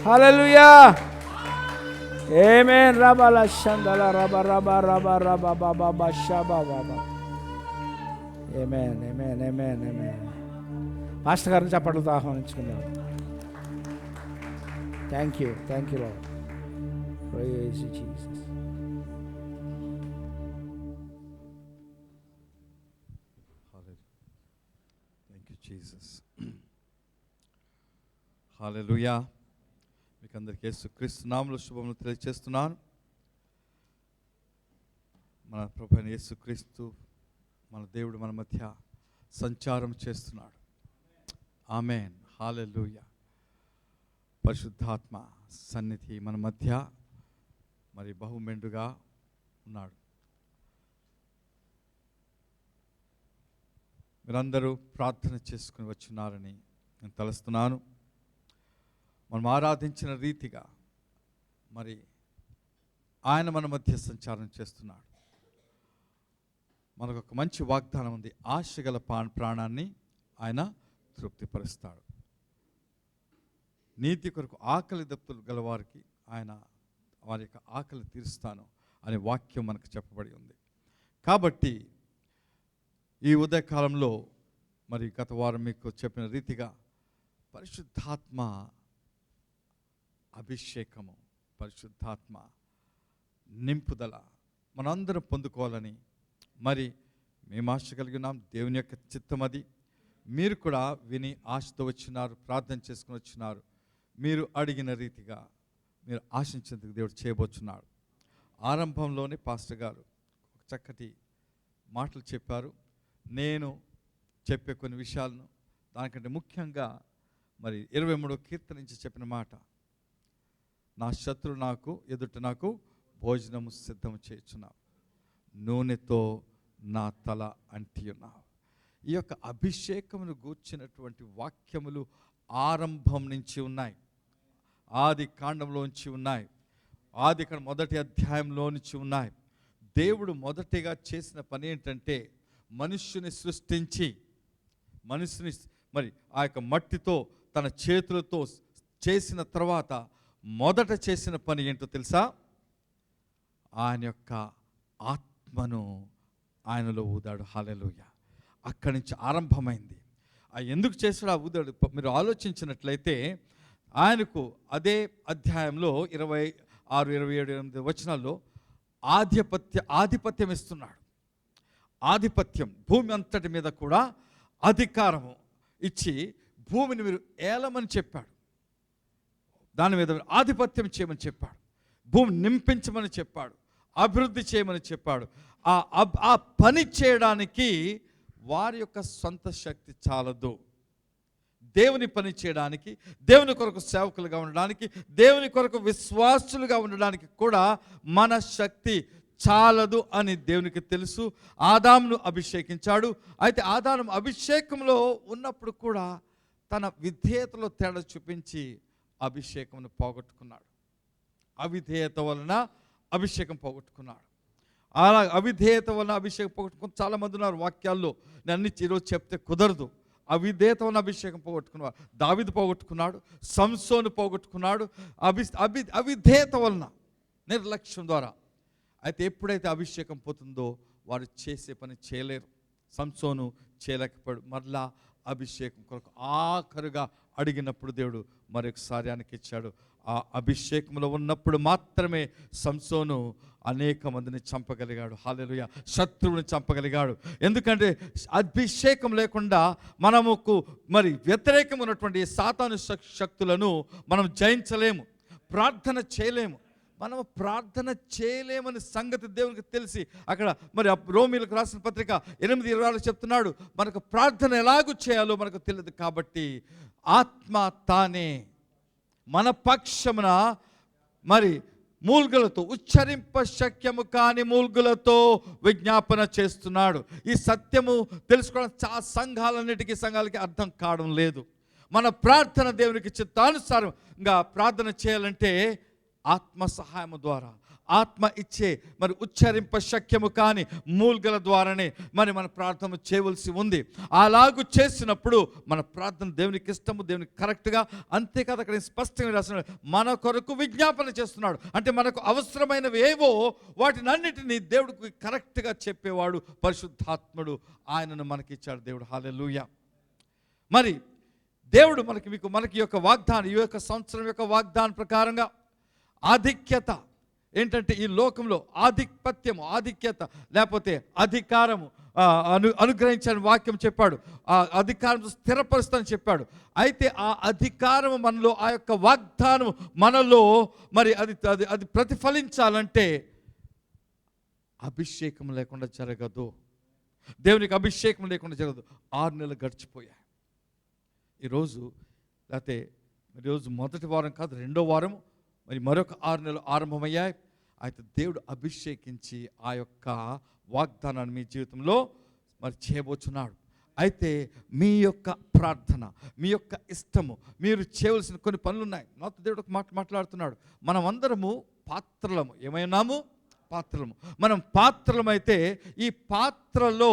హల్లెలూయా ఆమేన్ రబల షందల రబ రబ రబ రబ బాబా బషబా బాబా ఆమేన్ మాస్టర్ గారిని చప్పట్లతో ఆహ్వానించుకుందాం thank you Lord praise Jesus Jesus hallelujah మీకు అందరికీ యేసుక్రీస్తు నామములో శుభములు తెలియజేస్తున్నాను. మన ప్రభువైన యేసుక్రీస్తు మన దేవుడు మన మధ్య సంచారం చేస్తున్నాడు. ఆమేన్ హల్లెలూయా. పరిశుద్ధాత్మ సన్నిధి మన మధ్య మరి బహుమెండుగా ఉన్నాడు. మీరందరూ ప్రార్థన చేసుకుని వచ్చినారని నేను తలుస్తున్నాను. మనం ఆరాధించిన రీతిగా మరి ఆయన మన మధ్య సంచారం చేస్తున్నాడు. మనకు ఒక మంచి వాగ్దానం ఉంది. ఆశగల ప్రాణాన్ని ఆయన తృప్తిపరుస్తాడు. నీతి కొరకు ఆకలి దప్పులు గలవారికి ఆయన వారి యొక్క ఆకలి తీరుస్తాను అనే వాక్యం మనకు చెప్పబడి ఉంది. కాబట్టి ఈ ఉదయకాలంలో మరి గత వారం మీకు చెప్పిన రీతిగా పరిశుద్ధాత్మ అభిషేకము, పరిశుద్ధాత్మ నింపుదల మనందరం పొందుకోవాలని మరి మేము ఆశ కలిగి ఉన్నాం. దేవుని యొక్క చిత్తం అది. మీరు కూడా విని ఆశతో వచ్చినారు, ప్రార్థన చేసుకుని వచ్చినారు. మీరు అడిగిన రీతిగా మీరు ఆశించేందుకు దేవుడు చేయబోచున్నాడు. ఆరంభంలోనే పాస్టర్ గారు ఒక చక్కటి మాటలు చెప్పారు. నేను చెప్పే కొన్ని విషయాలను, దానికంటే ముఖ్యంగా మరి 23వ కీర్తన నుంచి చెప్పిన మాట, నా శత్రు నాకు ఎదుట నాకు భోజనము సిద్ధము చేయుచున్నావు, నూనెతో నా తల అంటియున్నావు. ఈ యొక్క అభిషేకమును గూర్చినటువంటి వాక్యములు ఆరంభం నుంచి ఉన్నాయి, ఆది కాండంలోంచి ఉన్నాయి, ఆది మొదటి అధ్యాయంలో నుంచి ఉన్నాయి. దేవుడు మొదటిగా చేసిన పని ఏంటంటే మనుష్యుని సృష్టించి మనుషుని మరి ఆ యొక్క మట్టితో తన చేతులతో చేసిన తర్వాత మొదట చేసిన పని ఏంటో తెలుసా? ఆయన యొక్క ఆత్మను ఆయనలో ఊదాడు. హల్లెలూయా. అక్కడి నుంచి ఆరంభమైంది. ఎందుకు చేశాడు ఆ ఊదాడు? మీరు ఆలోచించినట్లయితే ఆయనకు అదే అధ్యాయంలో 26, 27, 28 వచనాల్లో ఆధిపత్యం ఇస్తున్నాడు. ఆధిపత్యం, భూమి అంతటి మీద కూడా అధికారము ఇచ్చి భూమిని మీరు ఏలమని చెప్పాడు, దాని మీద ఆధిపత్యం చేయమని చెప్పాడు, భూమిని నింపించమని చెప్పాడు, అభివృద్ధి చేయమని చెప్పాడు. ఆ పని చేయడానికి వారి యొక్క సొంత శక్తి చాలదు. దేవుని పని చేయడానికి, దేవుని కొరకు సేవకులుగా ఉండడానికి, దేవుని కొరకు విశ్వాసులుగా ఉండడానికి కూడా మన శక్తి చాలదు అని దేవునికి తెలుసు. ఆదామును అభిషేకించాడు. అయితే ఆదాము అభిషేకంలో ఉన్నప్పుడు కూడా తన విధేయతలో తేడా చూపించి అభిషేకమును పోగొట్టుకున్నాడు. అవిధేయత వలన అభిషేకం పోగొట్టుకున్నాడు. అలా అవిధేయత వలన అభిషేకం పోగొట్టుకుని చాలామంది ఉన్నారు. వాక్యాల్లో నేను అన్ని ఈరోజు చెప్తే కుదరదు. అవిధేయత వలన అభిషేకం పోగొట్టుకున్నాడు. దావీదు పోగొట్టుకున్నాడు, సంసోను పోగొట్టుకున్నాడు అవిధేయత వలన, నిర్లక్ష్యం ద్వారా. అయితే ఎప్పుడైతే అభిషేకం పోతుందో వారు చేసే పని చేయలేరు. సంసోను చేయలేకపోయాడు. మరలా అభిషేకం కొరకు ఆఖరుగా అడిగినప్పుడు దేవుడు మరొకసారి ఆయనకి ఇచ్చాడు. ఆ అభిషేకంలో ఉన్నప్పుడు మాత్రమే సంసోను అనేక మందిని చంపగలిగాడు. హల్లెలూయా. శత్రువుని చంపగలిగాడు. ఎందుకంటే అభిషేకం లేకుండా మనముకు మరి వ్యతిరేకం ఉన్నటువంటి సాతాను శక్తులను మనం జయించలేము, ప్రార్థన చేయలేము. మనము ప్రార్థన చేయలేమని సంగతి దేవునికి తెలిసి అక్కడ మరి రోమీలకు రాసిన పత్రిక 8:26 చెప్తున్నాడు, మనకు ప్రార్థన ఎలాగూ చేయాలో మనకు తెలియదు. కాబట్టి ఆత్మ తానే మన పక్షమున మరి మూల్గులతో, ఉచ్చరింప శక్యము కాని మూల్గులతో విజ్ఞాపన చేస్తున్నాడు. ఈ సత్యము తెలుసుకోవడం సంఘాలకి అర్థం కావడం లేదు. మన ప్రార్థన దేవునికి చిత్తానుసారంగా ప్రార్థన చేయాలంటే ఆత్మ సహాయము ద్వారా, ఆత్మ ఇచ్చే మరి ఉచ్చరింప శక్యము కాని మూల్గల ద్వారానే మరి మన ప్రార్థన చేయవలసి ఉంది. అలాగూ చేసినప్పుడు మన ప్రార్థన దేవునికి ఇష్టము, దేవునికి కరెక్ట్గా. అంతేకాదు అక్కడ స్పష్టంగా రాస్తున్నాడు, మన కొరకు విజ్ఞాపన చేస్తున్నాడు. అంటే మనకు అవసరమైనవి ఏవో వాటిని అన్నిటినీ దేవుడికి కరెక్ట్గా చెప్పేవాడు పరిశుద్ధాత్ముడు. ఆయనను మనకి ఇచ్చాడు దేవుడు. హల్లెలూయా. మరి దేవుడు మనకి యొక్క వాగ్దానం, ఈ యొక్క సంవత్సరం యొక్క వాగ్దానం ప్రకారంగా ఆధిక్యత ఏంటంటే ఈ లోకంలో ఆధిక్యత లేకపోతే అధికారము అనుగ్రహించని వాక్యం చెప్పాడు. ఆ అధికారం స్థిరపరుస్తానని చెప్పాడు. అయితే ఆ అధికారము మనలో, ఆ యొక్క వాగ్దానం మనలో మరి అది ప్రతిఫలించాలంటే అభిషేకం లేకుండా జరగదు. దేవునికి అభిషేకం లేకుండా జరగదు. 6 నెలలు గడిచిపోయాయి. ఈరోజు మొదటి వారం కాదు, 2వ వారం, మరి మరొక 6 నెలలు ఆరంభమయ్యాయి. అయితే దేవుడు అభిషేకించి ఆ యొక్క వాగ్దానాన్ని మీ జీవితంలో మరి చేయబోచున్నాడు. అయితే మీ యొక్క ప్రార్థన, మీ యొక్క ఇష్టము, మీరు చేయవలసిన కొన్ని పనులు ఉన్నాయి. నాతో దేవుడు ఒక మాట్లాడుతున్నాడు. మనం అందరము పాత్రలము. ఏమైనాము? పాత్రలము. మనం పాత్రలమైతే ఈ పాత్రలో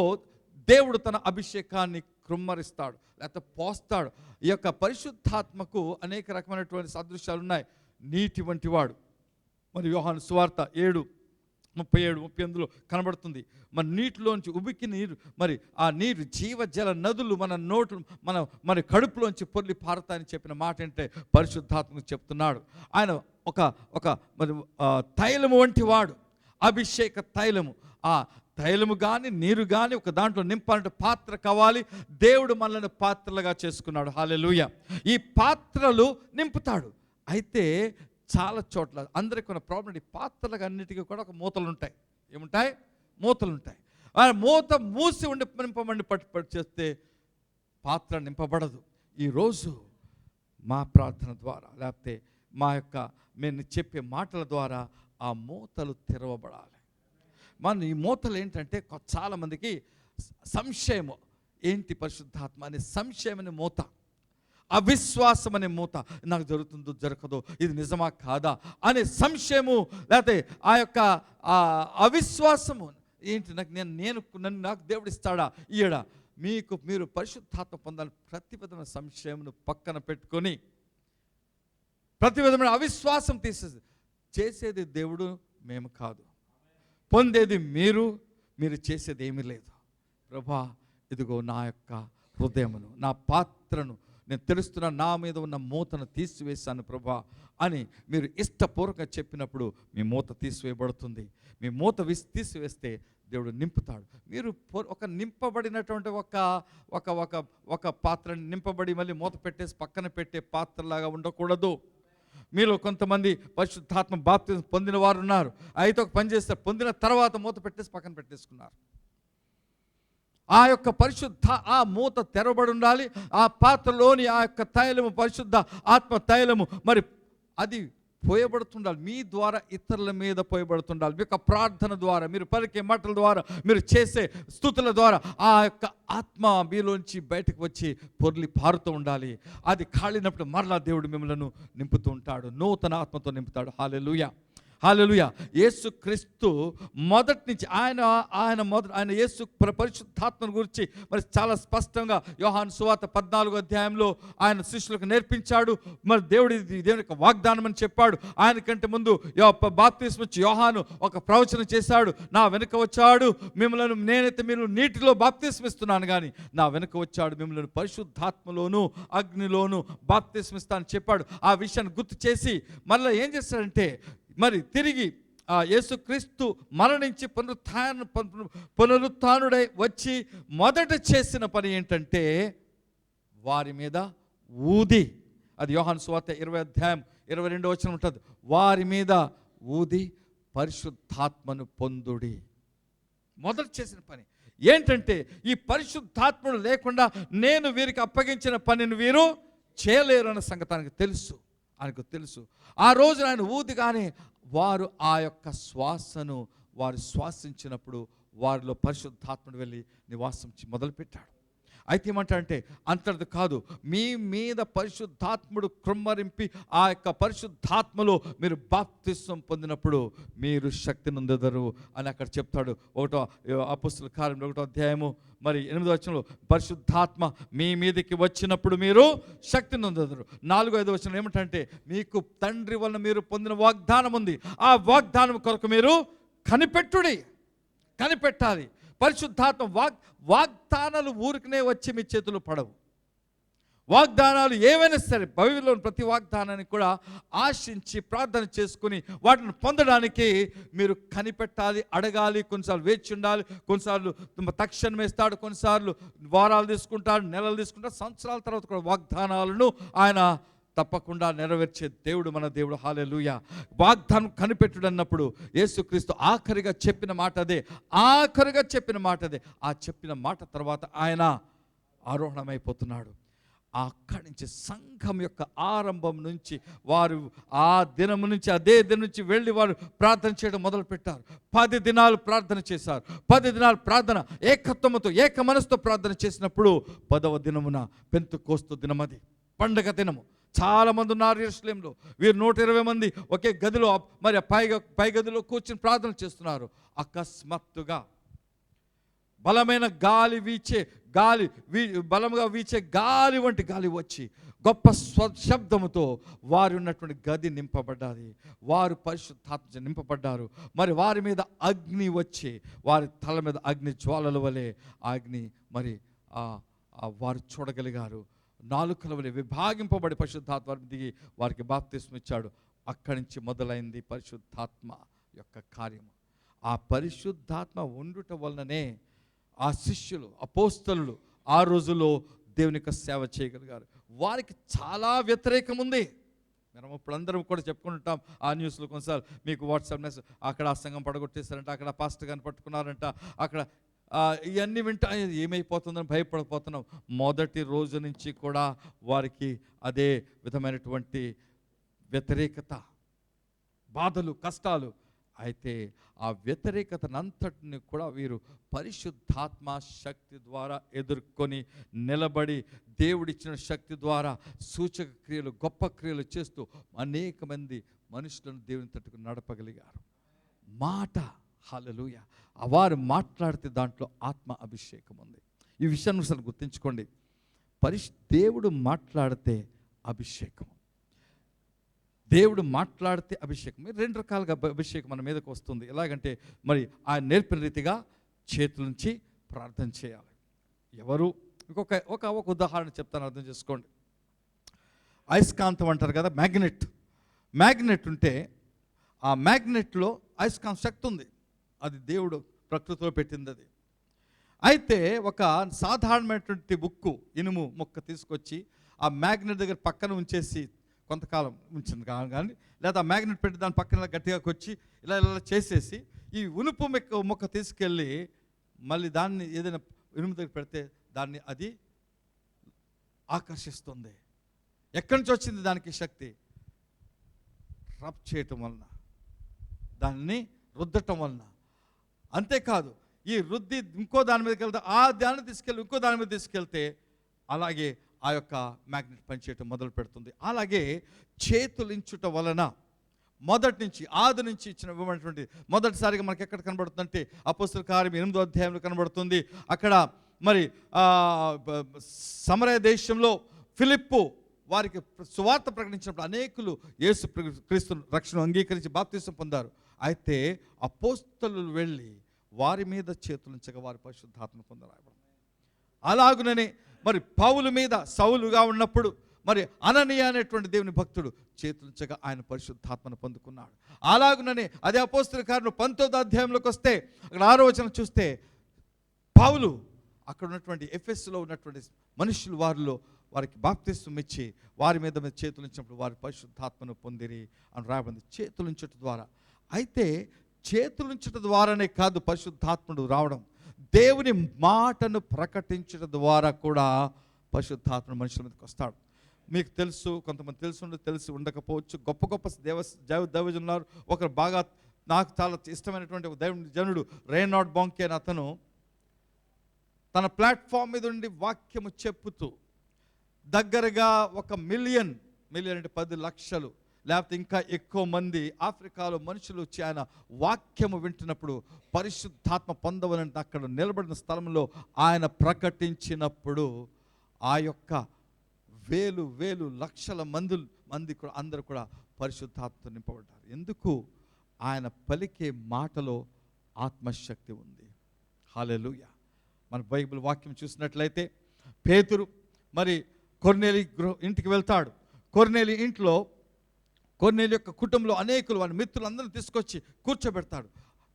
దేవుడు తన అభిషేకాన్ని కృమ్మరిస్తాడు, లేకపోతే పోస్తాడు. ఈ యొక్క పరిశుద్ధాత్మకు అనేక రకమైనటువంటి సదృశ్యాలు ఉన్నాయి. నీటి వంటి వాడు. మరి యోహాను సువార్త 37, 38లో కనబడుతుంది. మరి నీటిలోంచి ఉబికి నీరు, మరి ఆ నీరు జీవజల నదులు మన నోట్లు మన కడుపులోంచి పొర్లి పారుతాయని చెప్పిన మాట అంటే పరిశుద్ధాత్మకు చెప్తున్నాడు. ఆయన ఒక మరి తైలము వంటి వాడు, అభిషేక తైలము. ఆ తైలము కానీ నీరు కానీ ఒక దాంట్లో నింపాలంటే పాత్ర కావాలి. దేవుడు మనల్ని పాత్రలుగా చేసుకున్నాడు. హల్లెలూయా. ఈ పాత్రలు నింపుతాడు. అయితే చాలా చోట్ల అందరికీ ఉన్న ప్రాబ్లం, ఈ పాత్రలకు అన్నిటికీ కూడా ఒక మూతలు ఉంటాయి. ఏముంటాయి? మూతలు ఉంటాయి. ఆ మూత మూసి ఉండి నింపమండి పట్టు చేస్తే పాత్ర నింపబడదు. ఈరోజు మా ప్రార్థన ద్వారా లేకపోతే మేము చెప్పే మాటల ద్వారా ఆ మూతలు తెరవబడాలి. ఈ మూతలు ఏంటంటే చాలామందికి సంశయము, ఏంటి పరిశుద్ధాత్మ అనే సంశయం అనే మూత, అవిశ్వాసం అనే మూత, నాకు జరుగుతుందో జరగదో, ఇది నిజమా కాదా అనే సంశయము, లేకపోతే ఆ యొక్క అవిశ్వాసము. ఏంటి నాకు దేవుడు ఇస్తాడా ఇయ్యడా? మీరు పరిశుద్ధాత్మ పొందాలి. ప్రతి విధమైన సంశయమును పక్కన పెట్టుకొని, ప్రతి విధమైన అవిశ్వాసం తీసేది. చేసేది దేవుడు, మేము కాదు. పొందేది మీరు చేసేది ఏమీ లేదు. ప్రభా, ఇదిగో నా యొక్క హృదయమును, నా పాత్రను నేను తెలుస్తున్నా, నా మీద ఉన్న మూతను తీసివేశాను ప్రభా అని మీరు ఇష్టపూర్వకంగా చెప్పినప్పుడు మీ మూత తీసివేయబడుతుంది. మీ మూత తీసివేస్తే దేవుడు నింపుతాడు. మీరు ఒక నింపబడినటువంటి ఒక పాత్రని నింపబడి మళ్ళీ మూత పెట్టేసి పక్కన పెట్టే పాత్రలాగా ఉండకూడదు. మీలో కొంతమంది పరిశుద్ధాత్మ బాప్తిజం పొందిన వారు ఉన్నారు. అయితే ఒక పని చేస్తారు, పొందిన తర్వాత మూత పెట్టేసి పక్కన పెట్టేసుకున్నారు. ఆ యొక్క ఆ మూత తెరవబడి ఉండాలి. ఆ పాత్రలోని ఆ యొక్క తైలము, పరిశుద్ధ ఆత్మ తైలము, మరి అది పోయబడుతుండాలి. మీ ద్వారా ఇతరుల మీద పోయబడుతుండాలి. మీ యొక్క ప్రార్థన ద్వారా, మీరు పలికే మాటల ద్వారా, మీరు చేసే స్తుతుల ద్వారా ఆ యొక్క ఆత్మ మీలోంచి బయటకు వచ్చి పొర్లి పారుతూ ఉండాలి. అది కాలినప్పుడు మరలా దేవుడు మిమ్మల్ని నింపుతూ ఉంటాడు, నూతన ఆత్మతో నింపుతాడు. హల్లెలూయా, హల్లెలూయా. యేసుక్రీస్తు మొదటి నుంచి ఆయన యేసు పరిశుద్ధాత్మను గురించి మరి చాలా స్పష్టంగా యోహాను సువార్త 14వ అధ్యాయంలో ఆయన శిష్యులకు నేర్పించాడు. మరి దేవుని యొక్క వాగ్దానం అని చెప్పాడు. ఆయన కంటే ముందు బాప్తిస్మం ఇచ్చి యోహాను ఒక ప్రవచనం చేశాడు. నా వెనుక వచ్చాడు మిమ్మల్ని, నేనైతే మీరు నీటిలో బాప్తిస్మం ఇస్తున్నాను కానీ నా వెనుక వచ్చాడు మిమ్మల్ని పరిశుద్ధాత్మలోను అగ్నిలోను బాప్తిస్మం ఇస్తానని చెప్పాడు. ఆ విషయాన్ని గుర్తు చేసి మళ్ళీ ఏం చేస్తాడంటే, మరి తిరిగి ఆ యేసుక్రీస్తు మరణించి పునరుత్థానుడై వచ్చి మొదట చేసిన పని ఏంటంటే వారి మీద ఊది, అది యోహాను సువార్త 20వ అధ్యాయం 22వ వచనం ఉంటుంది. వారి మీద ఊది పరిశుద్ధాత్మను పొందుడి. మొదట చేసిన పని ఏంటంటే, ఈ పరిశుద్ధాత్మను లేకుండా నేను వీరికి అప్పగించిన పనిని వీరు చేయలేరు అన్న సంగతి ఆయనకు తెలుసు. ఆ రోజున ఆయన ఊదిగానే వారు ఆ యొక్క శ్వాసను వారు శ్వాసించినప్పుడు వారిలో పరిశుద్ధాత్ముడు వెళ్ళి నివాసం మొదలుపెట్టాడు. అయితే ఏమంటాడంటే, అంతటిది కాదు, మీ మీద పరిశుద్ధాత్ముడు కృమ్మరింపి ఆ యొక్క పరిశుద్ధాత్మలో మీరు బాప్తిస్మం పొందినప్పుడు మీరు శక్తి నొందెదరు అని అక్కడ చెప్తాడు. అపోస్తలుల కార్యం 1వ అధ్యాయము మరి 8వ వచనంలో పరిశుద్ధాత్మ మీ మీదకి వచ్చినప్పుడు మీరు శక్తి నొందెదరు. 4, 5 వచనం ఏమిటంటే, మీకు తండ్రి వలన మీరు పొందిన వాగ్దానం ఉంది, ఆ వాగ్దానం కొరకు మీరు కనిపెట్టాలి. పరిశుద్ధాత్మ వాగ్దానాలు ఊరికనే వచ్చి మీ చేతులు పడవు. వాగ్దానాలు ఏవైనా సరే, బైబిల్లోని ప్రతి వాగ్దానాన్ని కూడా ఆశించి ప్రార్థన చేసుకుని వాటిని పొందడానికి మీరు కనిపెట్టాలి, అడగాలి. కొన్నిసార్లు వేచి ఉండాలి, కొన్నిసార్లు తక్షణం వేస్తాడు, కొన్నిసార్లు వారాలు తీసుకుంటాడు, నెలలు తీసుకుంటాడు, సంవత్సరాల తర్వాత కూడా వాగ్దానాలను ఆయన తప్పకుండా నెరవేర్చే దేవుడు మన దేవుడు. హల్లెలూయా. వాగ్దానం కనిపెట్టుడు అన్నప్పుడు యేసుక్రీస్తు ఆఖరిగా చెప్పిన మాట అదే. ఆ చెప్పిన మాట తర్వాత ఆయన ఆరోహణమైపోతున్నాడు. అక్కడి నుంచి సంఘం యొక్క ఆరంభం నుంచి వారు ఆ దినం నుంచి అదే దినం నుంచి వెళ్ళి వారు ప్రార్థన చేయడం మొదలుపెట్టారు. 10 దినాలు ప్రార్థన చేశారు. 10 దినాలు ప్రార్థన ఏకత్వముతో ఏక మనసుతో ప్రార్థన చేసినప్పుడు 10వ దినమున పెంతెకోస్తు దినమది, పండగ దినము. చాలామంది ఉన్నారు యెరూషలేములో. వీరు 120 మంది ఒకే గదిలో, మరి పై గదిలో కూర్చుని ప్రార్థన చేస్తున్నారు. అకస్మాత్తుగా బలమైన బలంగా వీచే గాలి వంటి గాలి వచ్చి గొప్ప శబ్దముతో వారు ఉన్నటువంటి గది నింపబడ్డాది. వారు పరిశుద్ధాత్మ నింపబడ్డారు. మరి వారి మీద అగ్ని వచ్చి వారి తల మీద అగ్ని జ్వాలల వలె అగ్ని మరి వారు చూడగలిగారు. నాలుకల వలె విభాగింపబడి పరిశుద్ధాత్మ దిగి వారికి బాప్తిస్మం ఇచ్చాడు. అక్కడి నుంచి మొదలైంది పరిశుద్ధాత్మ యొక్క కార్యము. ఆ పరిశుద్ధాత్మ ఉండుట వలననే ఆ శిష్యులు అపోస్తలులు ఆ రోజుల్లో దేవుని యొక్క సేవ చేయగలిగారు. వారికి చాలా వ్యతిరేకం ఉంది. మనం ఇప్పుడు అందరం కూడా చెప్పుకుంటాం ఆ న్యూస్లో కొన్నిసార్లు మీకు వాట్సాప్ మెసేజ్, అక్కడ ఆ సంఘం పడగొట్టేశారంట, అక్కడ పాస్టర్ గారిని పట్టుకున్నారంట, అక్కడ ఇవన్నీ వింటా ఏమైపోతుందని భయపడిపోతున్నాం. మొదటి రోజు నుంచి కూడా వారికి అదే విధమైనటువంటి వ్యతిరేకత, బాధలు, కష్టాలు. అయితే ఆ వ్యతిరేకతనంతటిని కూడా వీరు పరిశుద్ధాత్మ శక్తి ద్వారా ఎదుర్కొని నిలబడి దేవుడిచ్చిన శక్తి ద్వారా సూచక క్రియలు, గొప్ప క్రియలు చేస్తూ అనేక మంది మనుషులను దేవుని తట్టుకు నడపగలిగారు. మాట, హల్లెలూయా, వారు మాట్లాడితే దాంట్లో ఆత్మ అభిషేకం ఉంది. ఈ విషయాన్ని ఒకసారి గుర్తుంచుకోండి. దేవుడు మాట్లాడితే అభిషేకం, దేవుడు మాట్లాడితే అభిషేకం. మీరు రెండు రకాలుగా అభిషేకం మన మీదకి వస్తుంది. ఎలాగంటే మరి ఆయన నేర్పిన రీతిగా చేతుల నుంచి ప్రార్థన చేయాలి. ఎవరు ఒక ఉదాహరణ చెప్తాను, అర్థం చేసుకోండి. అయస్కాంతం అంటారు కదా, మ్యాగ్నెట్ ఉంటే ఆ మ్యాగ్నెట్లో అయస్కాంత శక్తి ఉంది. అది దేవుడు ప్రకృతిలో పెట్టింది. అది అయితే ఒక సాధారణమైనటువంటి ఉక్కు, ఇనుము ముక్క తీసుకొచ్చి ఆ మ్యాగ్నెట్ దగ్గర పక్కన ఉంచేసి కొంతకాలం ఉంచింది కానీ, లేదా ఆ మ్యాగ్నెట్ పెట్టి దాని పక్కన గట్టిగా కొచ్చి ఇలా చేసేసి ఈ ఉనుపు మొక్క తీసుకెళ్ళి మళ్ళీ దాన్ని ఏదైనా ఇనుము దగ్గర పెడితే దాన్ని అది ఆకర్షిస్తుంది. ఎక్కడి నుంచి వచ్చింది దానికి శక్తి? రబ్ చేయటం వలన, దాన్ని రుద్దటం వలన. అంతేకాదు, ఈ రుద్ది ఇంకో దాని మీదకి వెళ్తే ఆ దాన్ని తీసుకెళ్ళి ఇంకో దాని మీద తీసుకెళ్తే అలాగే ఆ యొక్క మ్యాగ్నెట్ పనిచేయటం మొదలు పెడుతుంది. అలాగే చేతులించుట వలన మొదటి నుంచి ఆది నుంచి ఇచ్చినటువంటి మొదటిసారిగా మనకి ఎక్కడ కనబడుతుందంటే అపోస్తలుల కార్యం 8వ అధ్యాయంలో కనబడుతుంది. అక్కడ మరి సమరయ దేశంలో ఫిలిప్పు వారికి సువార్త ప్రకటించినప్పుడు అనేకులు యేసు క్రీస్తు రక్షణ అంగీకరించి బాప్తిసం పొందారు. అయితే అపోస్తలులు వెళ్ళి వారి మీద చేతులుంచగా వారి పరిశుద్ధాత్మ పొందరాయబడింది. అలాగుననే మరి పౌలు మీద సౌలుగా ఉన్నప్పుడు మరి అననీయ అనేటువంటి దేవుని భక్తుడు చేతులుంచగా ఆయన పరిశుద్ధాత్మను పొందుకున్నాడు. అలాగుననే అదే అపోస్తలుల కార్యం 19వ అధ్యాయంలోకి వస్తే అక్కడ 6వ వచనం చూస్తే పౌలు అక్కడ ఉన్నటువంటి ఎఫెస్లో ఉన్నటువంటి మనుషులు వారికి బాప్తిస్మం ఇచ్చి వారి మీద చేతులుంచినప్పుడు వారి పరిశుద్ధాత్మను పొందిరి అని రాయబడింది. చేతులుంచట ద్వారా. అయితే చేతులుంచట ద్వారానే కాదు పరిశుద్ధాత్ముడు రావడం, దేవుని మాటను ప్రకటించడం ద్వారా కూడా పరిశుద్ధాత్మ మనుషుల మీదకి వస్తాడు. మీకు తెలుసు, కొంతమంది తెలిసి ఉండకపోవచ్చు, గొప్ప గొప్ప దైవజనులు ఉన్నారు. ఒకరు బాగా నాకు చాలా ఇష్టమైనటువంటి జనుడు రేనార్డ్ బాంకే అని అతను తన ప్లాట్ఫామ్ మీద ఉండి వాక్యము చెప్పుతూ దగ్గరగా 1 మిలియన్ అంటే 10 లక్షలు లేకపోతే ఇంకా ఎక్కువ మంది ఆఫ్రికాలో మనుషులు వచ్చి ఆయన వాక్యము వింటున్నప్పుడు పరిశుద్ధాత్మ పొందవలంటే అక్కడ నిలబడిన స్థలంలో ఆయన ప్రకటించినప్పుడు ఆ యొక్క వేలు లక్షల మంది కూడా అందరూ కూడా పరిశుద్ధాత్మతో నింపబడ్డారు. ఎందుకు? ఆయన పలికే మాటలో ఆత్మశక్తి ఉంది. హల్లెలూయా. మన బైబిల్ వాక్యం చూసినట్లయితే పేతురు మరి కొర్నేలి ఇంటికి వెళ్తాడు. కొర్నేలి ఇంట్లో కొర్నేలి యొక్క కుటుంబంలో అనేకులు వారి మిత్రులందరినీ తీసుకొచ్చి కూర్చోబెడతాడు.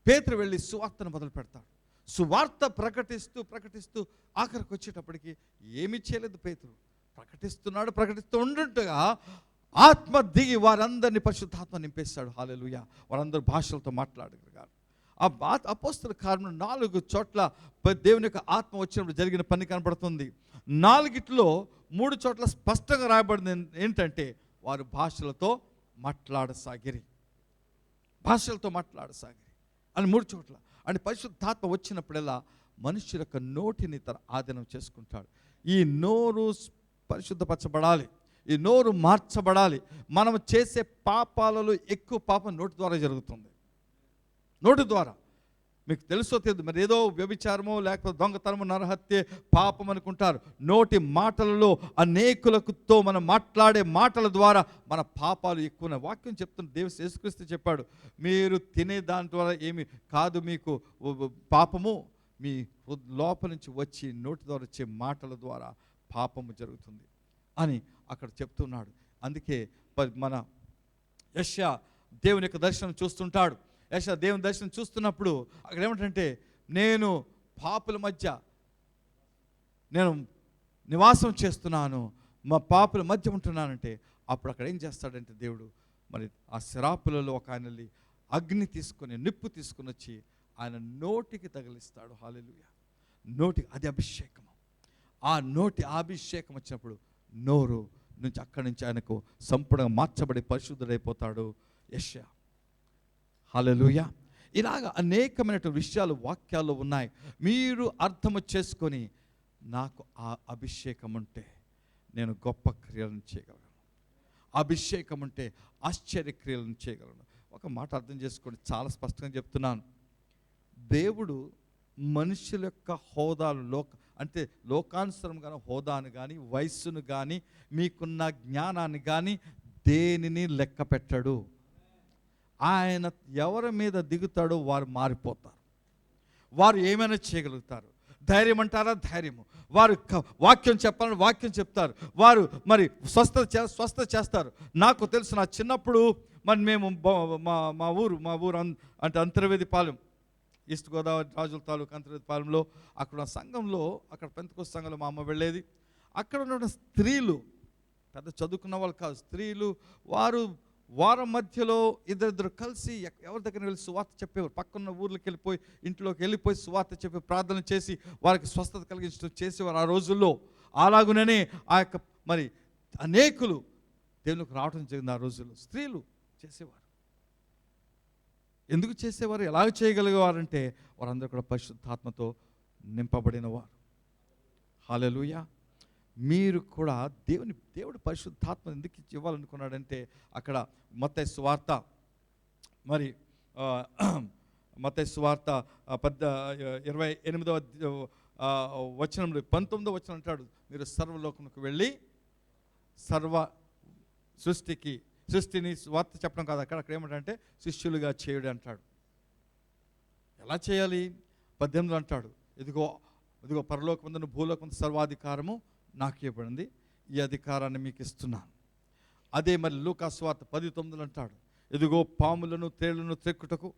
పేతురు వెళ్ళి సువార్తను మొదలు పెడతాడు. సువార్త ప్రకటిస్తూ ఆఖరికి వచ్చేటప్పటికి ఏమీ చేయలేదు పేతురు. ప్రకటిస్తూ ఉండుంటగా ఆత్మ దిగి వారందరినీ పరిశుద్ధాత్మ నింపేస్తాడు. హల్లెలూయా. వారందరూ భాషలతో మాట్లాడగలిగారు. ఆ అపోస్తలుల కార్యం 4 చోట్ల దేవుని యొక్క ఆత్మ వచ్చినప్పుడు జరిగిన పని కనబడుతుంది. 4 3 చోట్ల స్పష్టంగా రాయబడింది ఏంటంటే వారు భాషలతో మాట్లాడసాగిరి అని 3 చోట్ల. అని పరిశుద్ధాత్మ వచ్చినప్పుడల్లా మనుషుల యొక్క నోటిని తన ఆధీనం చేసుకుంటాడు. ఈ నోరు పరిశుద్ధపరచబడాలి, ఈ నోరు మార్చబడాలి. మనం చేసే పాపాలలో ఎక్కువ పాపం నోటి ద్వారా జరుగుతుంది. నోటి ద్వారా మీకు తెలుసో తెలియదు, మరి ఏదో వ్యభిచారమో లేకపోతే దొంగతనమో నరహత్య పాపం అనుకుంటారు. నోటి మాటలలో అనేకులతో మనం మాట్లాడే మాటల ద్వారా మన పాపాలు ఎక్కువ. వాక్యం చెప్తున్న దేవుడు యేసుక్రీస్తు చెప్పాడు, మీరు తినే దాని ద్వారా ఏమి కాదు మీకు పాపము, మీ లోపల నుంచి వచ్చి నోటి ద్వారా వచ్చే మాటల ద్వారా పాపము జరుగుతుంది అని అక్కడ చెప్తున్నాడు. అందుకే మన యెషయా దేవుని యొక్క దర్శనం చూస్తుంటాడు. యెషయా దేవుని దర్శనం చూస్తున్నప్పుడు అక్కడ ఏమిటంటే, నేను పాపుల మధ్య నేను నివాసం చేస్తున్నాను, మా పాపుల మధ్య ఉంటున్నానంటే, అప్పుడు అక్కడ ఏం చేస్తాడంటే దేవుడు మరి ఆ శరాపులలో ఒక ఆయనని అగ్ని తీసుకొని నిప్పు తీసుకొని వచ్చి ఆయన నోటికి తగిలిస్తాడు. హల్లెలూయా. నోటికి అది అభిషేకం. ఆ నోటి అభిషేకం వచ్చినప్పుడు నోరు నుంచి అక్కడి నుంచి ఆయనకు సంపూర్ణంగా మార్చబడి పరిశుద్ధుడైపోతాడు యెషయా. హల్లెలూయా. ఇలాగ అనేకమైన విషయాలు వాక్యాల్లో ఉన్నాయి. మీరు అర్థము చేసుకొని, నాకు ఆ అభిషేకం ఉంటే నేను గొప్ప క్రియలను చేయగలను, అభిషేకం ఉంటే ఆశ్చర్యక్రియలను చేయగలను. ఒక మాట అర్థం చేసుకోండి, చాలా స్పష్టంగా చెప్తున్నాను. దేవుడు మనుషుల యొక్క హోదాలు అంటే లోకానుసరంగా హోదాను కానీ వయస్సును కానీ మీకున్న జ్ఞానాన్ని కానీ దేనిని లెక్క పెట్టడు. ఆయన ఎవరి మీద దిగుతాడో వారు మారిపోతారు. వారు ఏమైనా చేయగలుగుతారు. ధైర్యం అంటారా ధైర్యము, వారు వాక్యం చెప్పాలని వాక్యం చెప్తారు, వారు మరి స్వస్థత చేస్తారు. నాకు తెలుసు, నా చిన్నప్పుడు మరి మేము మా ఊరు అంటే అంతర్వేదిపాలెం, ఈస్ట్ గోదావరి రాజుల తాలూకు అంతర్వేదిపాలెంలో అక్కడ సంఘంలో, అక్కడ పెంతెకోస్తు సంఘంలో మా అమ్మ వెళ్ళేది. అక్కడ ఉన్న స్త్రీలు, పెద్ద చదువుకున్న వాళ్ళు కాదు, స్త్రీలు, వారం మధ్యలో ఇద్దరిద్దరు కలిసి ఎవరి దగ్గర వెళ్ళి సువార్త చెప్పేవారు. పక్కన్న ఊర్లోకి వెళ్ళిపోయి ఇంట్లోకి వెళ్ళిపోయి సువార్త చెప్పి ప్రార్థన చేసి వారికి స్వస్థత కలిగించడం చేసేవారు ఆ రోజుల్లో. అలాగుననే ఆ యొక్క మరి అనేకులు దేవునికి రావడం జరిగింది. ఆ రోజుల్లో స్త్రీలు చేసేవారు. ఎందుకు చేసేవారు, ఎలాగ చేయగలిగేవారంటే వారందరూ కూడా పరిశుద్ధాత్మతో నింపబడిన వారు. హల్లెలూయా. మీరు కూడా దేవుడు పరిశుద్ధాత్మ ఎందుకు ఇవ్వాలనుకున్నాడంటే, అక్కడ మత్తయి సువార్త మరి మత్తయి సువార్త 28వ వచనంలో 19వ వచనం అంటాడు, మీరు సర్వలోకమునకు వెళ్ళి సర్వ సృష్టిని వార్త చెప్పడం కాదు, అక్కడ ఏమంటే శిష్యులుగా చేయుడు అంటాడు. ఎలా చేయాలి? 18 అంటాడు, ఇదిగో పరలోకమందును భూలోకమందు సర్వాధికారము నాకు ఇవ్వబడింది, ఈ అధికారాన్ని మీకు ఇస్తున్నాను. అదే మరి లూకా సువార్త 10:9 అంటాడు, ఇదిగో పాములను తేళ్లను త్రెక్కుటకు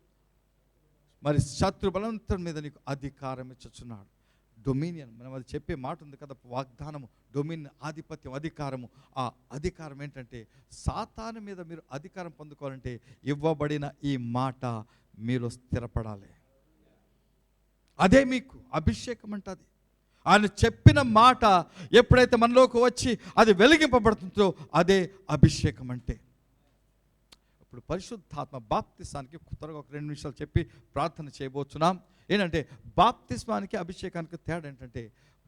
మరి శత్రు బలవంతం మీద నీకు అధికారం ఇచ్చుచున్నాడు. డొమినియన్, మనం అది చెప్పే మాట ఉంది కదా, వాగ్దానము, డొమినియన్, ఆధిపత్యం, అధికారము. ఆ అధికారం ఏంటంటే, సాతాను మీద మీరు అధికారం పొందుకోవాలంటే ఇవ్వబడిన ఈ మాట మీలో స్థిరపడాలి. అదే మీకు అభిషేకం అంటది. ఆయన చెప్పిన మాట ఎప్పుడైతే మనలోకి వచ్చి అది వెలిగింపబడుతుందో అదే అభిషేకం అంటే. ఇప్పుడు పరిశుద్ధాత్మ బాప్తిస్మానికి త్వరగా ఒక 2 నిమిషాలు చెప్పి ప్రార్థన చేయబోతున్నాం. ఏంటంటే బాప్తిస్మానికి అభిషేకానికి తేడా ఏంటంటే,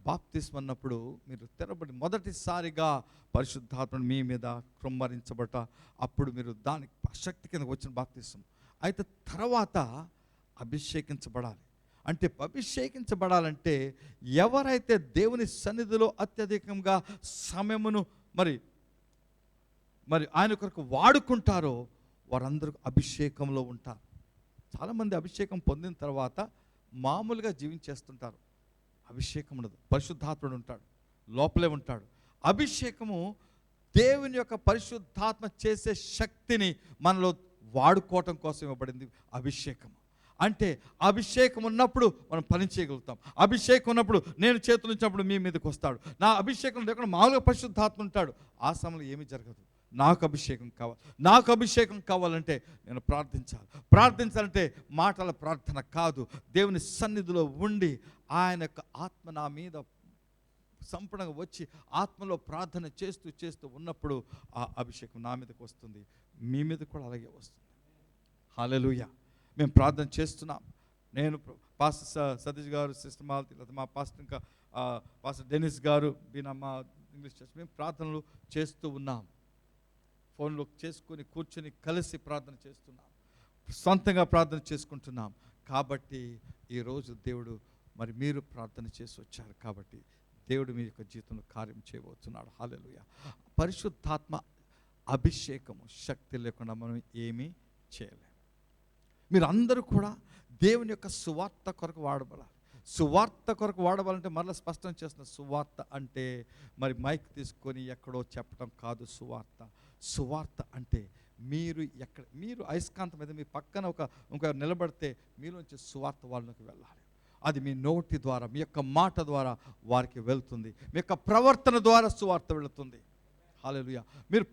బాప్తిస్మ అన్నప్పుడు మీరు తెరబడి మొదటిసారిగా పరిశుద్ధాత్మను మీ మీద కృమ్మరించబట, అప్పుడు మీరు దానికి శక్తి కింద వచ్చిన బాప్తిస్మ. అయితే తర్వాత అభిషేకించబడాలి. అంటే అభిషేకించబడాలంటే ఎవరైతే దేవుని సన్నిధిలో అత్యధికంగా సమయమును మరి ఆయన కొరకు వాడుకుంటారో వారందరూ అభిషేకంలో ఉంటారు. చాలామంది అభిషేకం పొందిన తర్వాత మామూలుగా జీవించేస్తుంటారు. అభిషేకం ఉండదు. పరిశుద్ధాత్ముడు ఉంటాడు, లోపలే ఉంటాడు. అభిషేకము దేవుని యొక్క పరిశుద్ధాత్మ చేసే శక్తిని మనలో వాడుకోవటం కోసం ఇవ్వబడింది అభిషేకం. అంటే అభిషేకం ఉన్నప్పుడు మనం పని చేయగలుగుతాం. అభిషేకం ఉన్నప్పుడు నేను చేతులు ఇచ్చినప్పుడు మీ మీదకి వస్తాడు. నా అభిషేకం లేకుండా మామూలుగా పరిశుద్ధాత్మ ఉంటాడు, ఆ సమయంలో ఏమీ జరగదు. నాకు అభిషేకం కావాలి. నాకు అభిషేకం కావాలంటే నేను ప్రార్థించాలంటే మాటల ప్రార్థన కాదు, దేవుని సన్నిధిలో ఉండి ఆయన యొక్క ఆత్మ నా మీద సంపూర్ణంగా వచ్చి ఆత్మలో ప్రార్థన చేస్తూ ఉన్నప్పుడు ఆ అభిషేకం నా మీదకి వస్తుంది, మీ మీద కూడా అలాగే వస్తుంది. హల్లెలూయా. మేము ప్రార్థన చేస్తున్నాం. నేను పాస్టర్ సతీష్ గారు, సిస్టర్ మాలతి, మా పాస్టర్ ఇంకా పాస్టర్ డెనిస్ గారు, మా ఇంగ్లీష్ చర్చ్, మేము ప్రార్థనలు చేస్తూ ఉన్నాం. ఫోన్లో చేసుకొని కూర్చొని కలిసి ప్రార్థన చేస్తున్నాం, సొంతంగా ప్రార్థన చేసుకుంటున్నాం. కాబట్టి ఈరోజు దేవుడు మరి మీరు ప్రార్థన చేసి వచ్చారు కాబట్టి దేవుడు మీ యొక్క జీవితంలో కార్యం చేయబోతున్నాడు. హల్లెలూయా. పరిశుద్ధాత్మ అభిషేకము శక్తి లేకుండా మనం ఏమీ చేయలేము. మీరు అందరూ కూడా దేవుని యొక్క సువార్త కొరకు వాడబడాలి. సువార్త కొరకు వాడవాలంటే మరలా స్పష్టం చేస్తున్న సువార్త అంటే మరి మైక్ తీసుకొని ఎక్కడో చెప్పడం కాదు. సువార్త అంటే మీరు అయస్కాంతం మీద మీ పక్కన ఒక నిలబడితే మీలోంచి సువార్త వాళ్ళకి వెళ్ళాలి. అది మీ నోటి ద్వారా, మీ యొక్క మాట ద్వారా వారికి వెళ్తుంది. మీ యొక్క ప్రవర్తన ద్వారా సువార్త వెళుతుంది. హల్లెలూయా. మీరు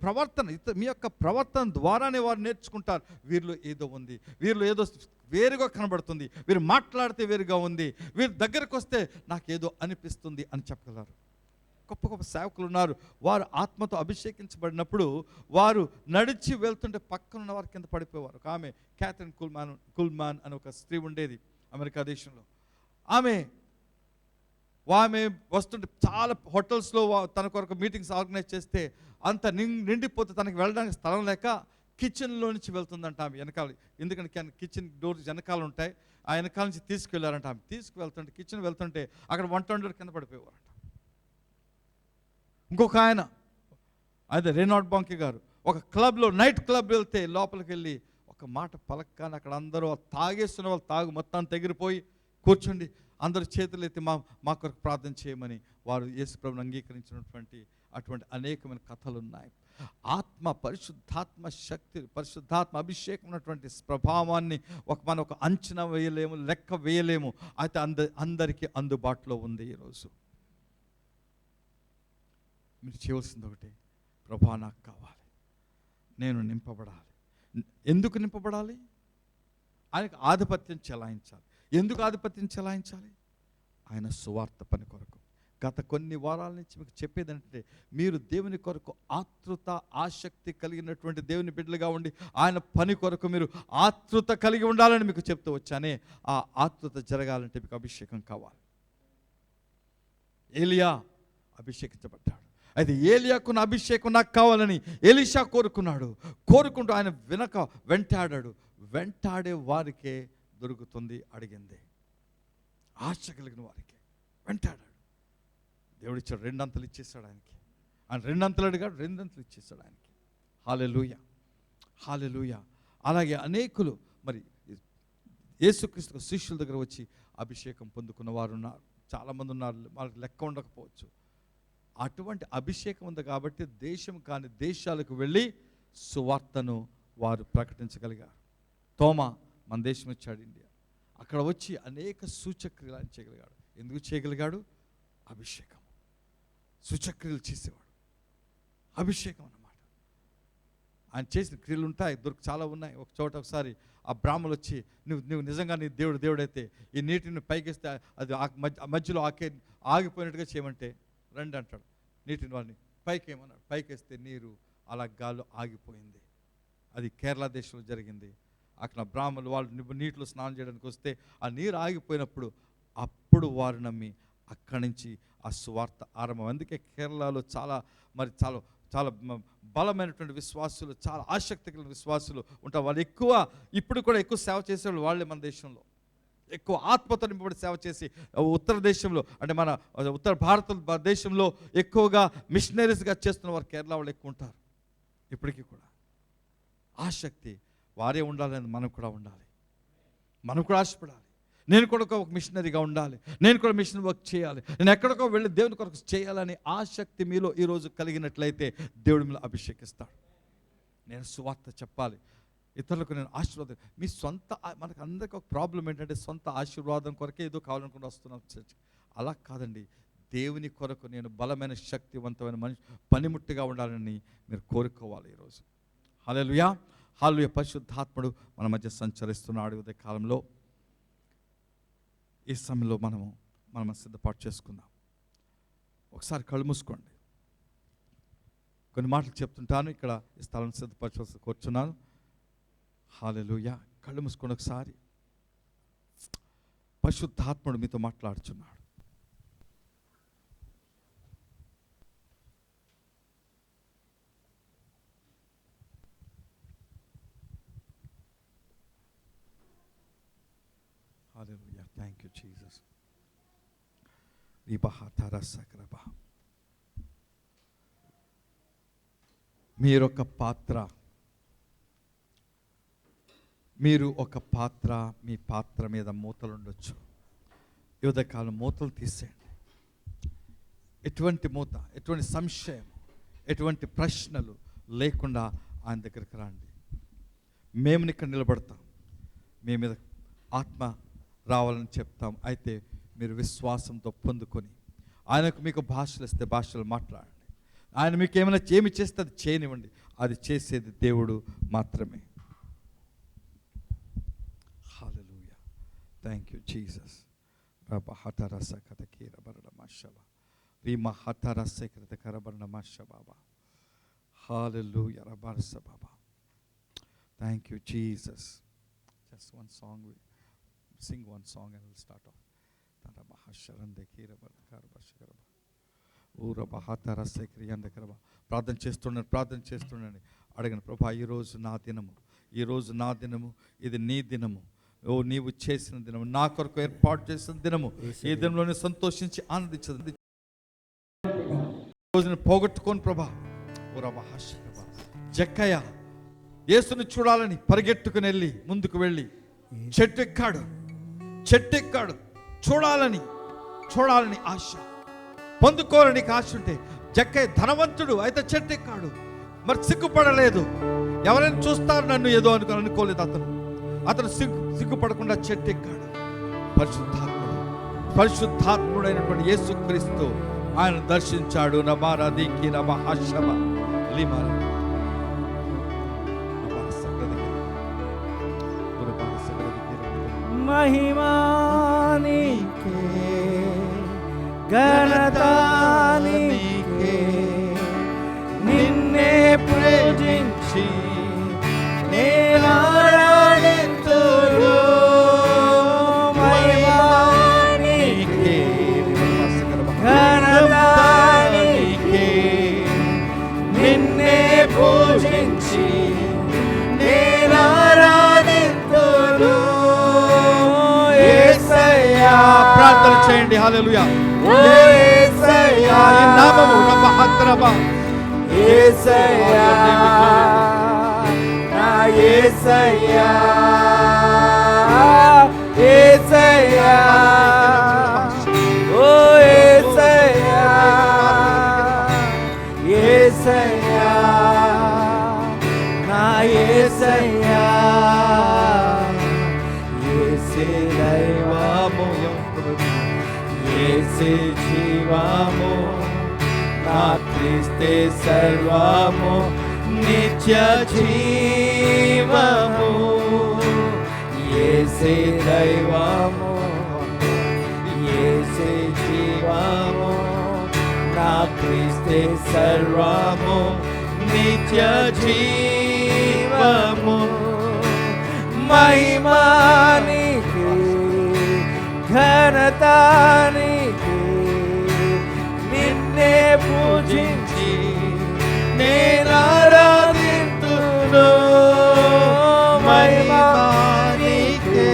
మీ యొక్క ప్రవర్తన ద్వారానే వారు నేర్చుకుంటారు. వీరిలో ఏదో ఉంది, వీరిలో ఏదో వేరుగా కనబడుతుంది, వీరు మాట్లాడితే వేరుగా ఉంది, వీరి దగ్గరకు వస్తే నాకేదో అనిపిస్తుంది అని చెప్పగలరు. గొప్ప గొప్ప సేవకులు ఉన్నారు. వారు ఆత్మతో అభిషేకించబడినప్పుడు వారు నడిచి వెళ్తుంటే పక్కనున్న వారి కింద పడిపోయేవారు. ఒక ఆమె క్యాథరిన్ కుల్మాన్ అని ఒక స్త్రీ ఉండేది అమెరికా దేశంలో. ఆమె వస్తుంటే చాలా హోటల్స్లో తన కొరకు మీటింగ్స్ ఆర్గనైజ్ చేస్తే అంత నిండిపోతే తనకి వెళ్ళడానికి స్థలం లేక కిచెన్లో నుంచి వెళ్తుందంట ఆమె వెనకాల. ఎందుకంటే కిచెన్ డోర్స్ వెనకాల ఉంటాయి. ఆ వెనకాల నుంచి తీసుకువెళ్ళారంట. ఆమె తీసుకువెళ్తుంటే కిచెన్ వెళ్తుంటే అక్కడ వంట వండర్ కింద పడిపోయేవారంట. ఇంకొక ఆయన అదే రేనాల్డ్ బాంకీ గారు ఒక క్లబ్లో నైట్ క్లబ్ వెళ్తే లోపలికి వెళ్ళి ఒక మాట పలకగానే అక్కడ అందరూ తాగేస్తున్న వాళ్ళు మొత్తం తెగిరిపోయి కూర్చోండి, అందరూ చేతులు ఎత్తి మా కొరకు ప్రార్థన చేయమని వారు యేసు ప్రభువుని అంగీకరించినటువంటి అటువంటి అనేకమైన కథలు ఉన్నాయి. పరిశుద్ధాత్మ శక్తి, పరిశుద్ధాత్మ అభిషేకం ఉన్నటువంటి ప్రభావాన్ని మనం ఒక అంచనా వేయలేము, లెక్క వేయలేము. అయితే అందరికీ అందుబాటులో ఉంది. ఈరోజు మీరు చేయవలసింది ఒకటి, ప్రభా నాకు కావాలి, నేను నింపబడాలి. ఎందుకు నింపబడాలి? ఆయనకు ఆధిపత్యం చెలాయించాలి. ఎందుకు ఆధిపత్యం చెలాయించాలి? ఆయన సువార్త పని కొరకు. గత కొన్ని వారాల నుంచి మీకు చెప్పేది ఏంటంటే, మీరు దేవుని కొరకు ఆతృత ఆసక్తి కలిగినటువంటి దేవుని బిడ్డలుగా ఉండి ఆయన పని కొరకు మీరు ఆతృత కలిగి ఉండాలని మీకు చెప్తూ వచ్చానే. ఆ ఆతృత జరగాలంటే మీకు అభిషేకం కావాలి. ఏలియా అభిషేకించబడ్డాడు. అయితే ఏలియాకున్న అభిషేకం నాకు కావాలని ఎలీషా కోరుకుంటూ ఆయన వెంటాడాడు. వెంటాడే వారికే దొరుకుతుంది అడిగింది. ఆశ కలిగిన వారికి వెంటాడాడు. దేవుడు ఇచ్చాడు, 2 అంతలు ఇచ్చేసాడు ఆయనకి. ఆయన 2 అంతలు అడిగాడు, 2 అంతలు ఇచ్చేసాడు ఆయనకి. హల్లెలూయా, హల్లెలూయా. అలాగే అనేకులు మరి యేసుక్రీస్తు శిష్యుల దగ్గర వచ్చి అభిషేకం పొందుకున్న వారు ఉన్నారు. చాలామంది ఉన్నారు, వాళ్ళకి లెక్క ఉండకపోవచ్చు. అటువంటి అభిషేకం ఉంది కాబట్టి దేశం కాని దేశాలకు వెళ్ళి సువార్తను వారు ప్రకటించగలిగారు. తోమా మన దేశం వచ్చాడు, ఇండియా. అక్కడ వచ్చి అనేక సూచక్రియలు ఆయన చేయగలిగాడు. ఎందుకు చేయగలిగాడు? అభిషేకం. సూచక్రియలు చేసేవాడు, అభిషేకం అన్నమాట. ఆయన చేసిన క్రియలు ఉంటాయి, చాలా ఉన్నాయి. ఒక చోట ఒకసారి ఆ బ్రాహ్మణులు వచ్చి, నువ్వు నిజంగా నీ దేవుడైతే ఈ నీటిని పైకిస్తే అది మధ్యలో ఆగిపోయినట్టుగా చేయమంటే రండి అంటాడు. నీటిని వాడిని పైకేమన్నాడు, పైకేస్తే నీరు అలా గాల్లో ఆగిపోయింది. అది కేరళ దేశంలో జరిగింది. అక్కడ బ్రాహ్మణులు వాళ్ళు నీటిలో స్నానం చేయడానికి వస్తే ఆ నీరు ఆగిపోయినప్పుడు అప్పుడు వారు నమ్మి అక్కడి నుంచి ఆ సువార్త ఆరంభం. అందుకే కేరళలో చాలా బలమైనటువంటి విశ్వాసులు, చాలా ఆసక్తి కలిగిన విశ్వాసులు ఉంటారు. వాళ్ళు ఇప్పుడు కూడా ఎక్కువ సేవ చేసేవాళ్ళు వాళ్ళే. మన దేశంలో ఎక్కువ ఆత్మతో నింపబడి సేవ చేసి ఉత్తర దేశంలో అంటే మన ఉత్తర భారతదేశంలో ఎక్కువగా మిషనరీస్గా చేస్తున్న వారు కేరళ వాళ్ళు ఎక్కువ ఉంటారు. ఇప్పటికీ కూడా ఆసక్తి వారే ఉండాలని మనం కూడా ఉండాలి. మనం కూడా ఆశపడాలి. నేను కూడా ఒక మిషనరీగా ఉండాలి, నేను కూడా మిషన్ వర్క్ చేయాలి, నేను ఎక్కడికో వెళ్ళి దేవుని కొరకు చేయాలని ఆసక్తి మీలో ఈరోజు కలిగినట్లయితే దేవుడి మీద అభిషేకిస్తాడు. నేను సువార్త చెప్పాలి, ఇతరులకు నేను ఆశీర్వాదం. మీ సొంత మనకు అందరికీ ఒక ప్రాబ్లం ఏంటంటే సొంత ఆశీర్వాదం కొరకే ఏదో కావాలనుకుంటూ వస్తున్నాం చర్చ్. అలా కాదండి, దేవుని కొరకు నేను బలమైన శక్తివంతమైన పనిముట్టిగా ఉండాలని మీరు కోరుకోవాలి ఈరోజు. హల్లెలూయా, హల్లెలూయా. పరిశుద్ధాత్ముడు మన మధ్య సంచరిస్తున్నాడు ఉదయ కాలంలో. ఈ సమయంలో మనం సిద్ధపాటు చేసుకుందాం. ఒకసారి కళ్ళు మూసుకోండి. కొన్ని మాటలు చెప్తుంటాను, ఇక్కడ ఈ స్థలం సిద్ధపరచవలసి కూర్చున్నాను. హల్లెలూయా. కళ్ళు మూసుకోండి ఒకసారి. పరిశుద్ధాత్ముడు మీతో మాట్లాడుచున్నాడు. రిబహతరసకరబ. మీరు ఒక పాత్ర, మీ పాత్ర మీద మూతలు ఉండొచ్చు. యువతకాలం మూతలు తీసేయండి. ఎటువంటి మూత, ఎటువంటి సంశయం, ఎటువంటి ప్రశ్నలు లేకుండా ఆయన దగ్గరికి రండి. మేము ఇక్కడ నిలబడతాం, మీ మీద ఆత్మ రావాలని చెప్తాం. అయితే మీరు విశ్వాసంతో పొందుకొని ఆయనకు మీకు భాషలు ఇస్తే భాషలు మాట్లాడండి. ఆయన మీకు ఏమి చేస్తే అది చేయనివ్వండి. అది చేసేది దేవుడు మాత్రమే. Hallelujah. Thank you Jesus. Hallelujah. Thank you, Jesus. Just one song. Sing one song and we'll start off. ప్రార్థన చేస్తుండండి. అడగండి, ప్రభా ఈరోజు నా దినము, ఇది నీ దినము. ఓ నీవు చేసిన దినము, నా కొరకు ఏర్పాటు చేసిన దినము. ఈ దినంలోనే సంతోషించి ఆనందించదు. రోజును పోగొట్టుకోను ప్రభా. జక్కయ్య యేసుని చూడాలని పరిగెట్టుకుని వెళ్ళి ముందుకు వెళ్ళి చెట్టు ఎక్కాడు. చూడాలని ఆశ, పొందుకోవాలని ఆశ ఉంటే జక్కయ్య ధనవంతుడు అయితే చెట్టు ఎక్కాడు. మరి సిగ్గుపడలేదు. ఎవరైనా చూస్తారు నన్ను ఏదో అనుకోలేదు. అతను సిగ్గుపడకుండా చెట్టు ఎక్కాడు. పరిశుద్ధాత్ముడైనటువంటి యేసుక్రీస్తు ఆయన దర్శించాడు. మహిమానికే, ఘనతానికే, నిన్నే పూజించి నేనారాధింతును. మహిమానికే, ఘనతానికే, నిన్నే పూజించి నేనారాధింతును. ప్రార్థన చేయండి. హల్లెలూయా. యేసయ్యా, ఈ నామము రబ్బహతరబ. యేసయ్యా, నా యేసయ్యా, యేసయ్యా, ఓ యేసయ్యా, యేసయ్యా, నా యేసయ్యా, యేసే దైవము, యేసే జీవము, నా క్రీస్తే సర్వము, నిత్య జీవము. యేసే దైవము, యేసే జీవము, నా క్రీస్తే సర్వము, నిత్య జీవము. మహిమానికే, ఘనతానికే, నిన్నే పూజించి నేనారాధింతును. మహిమానికే,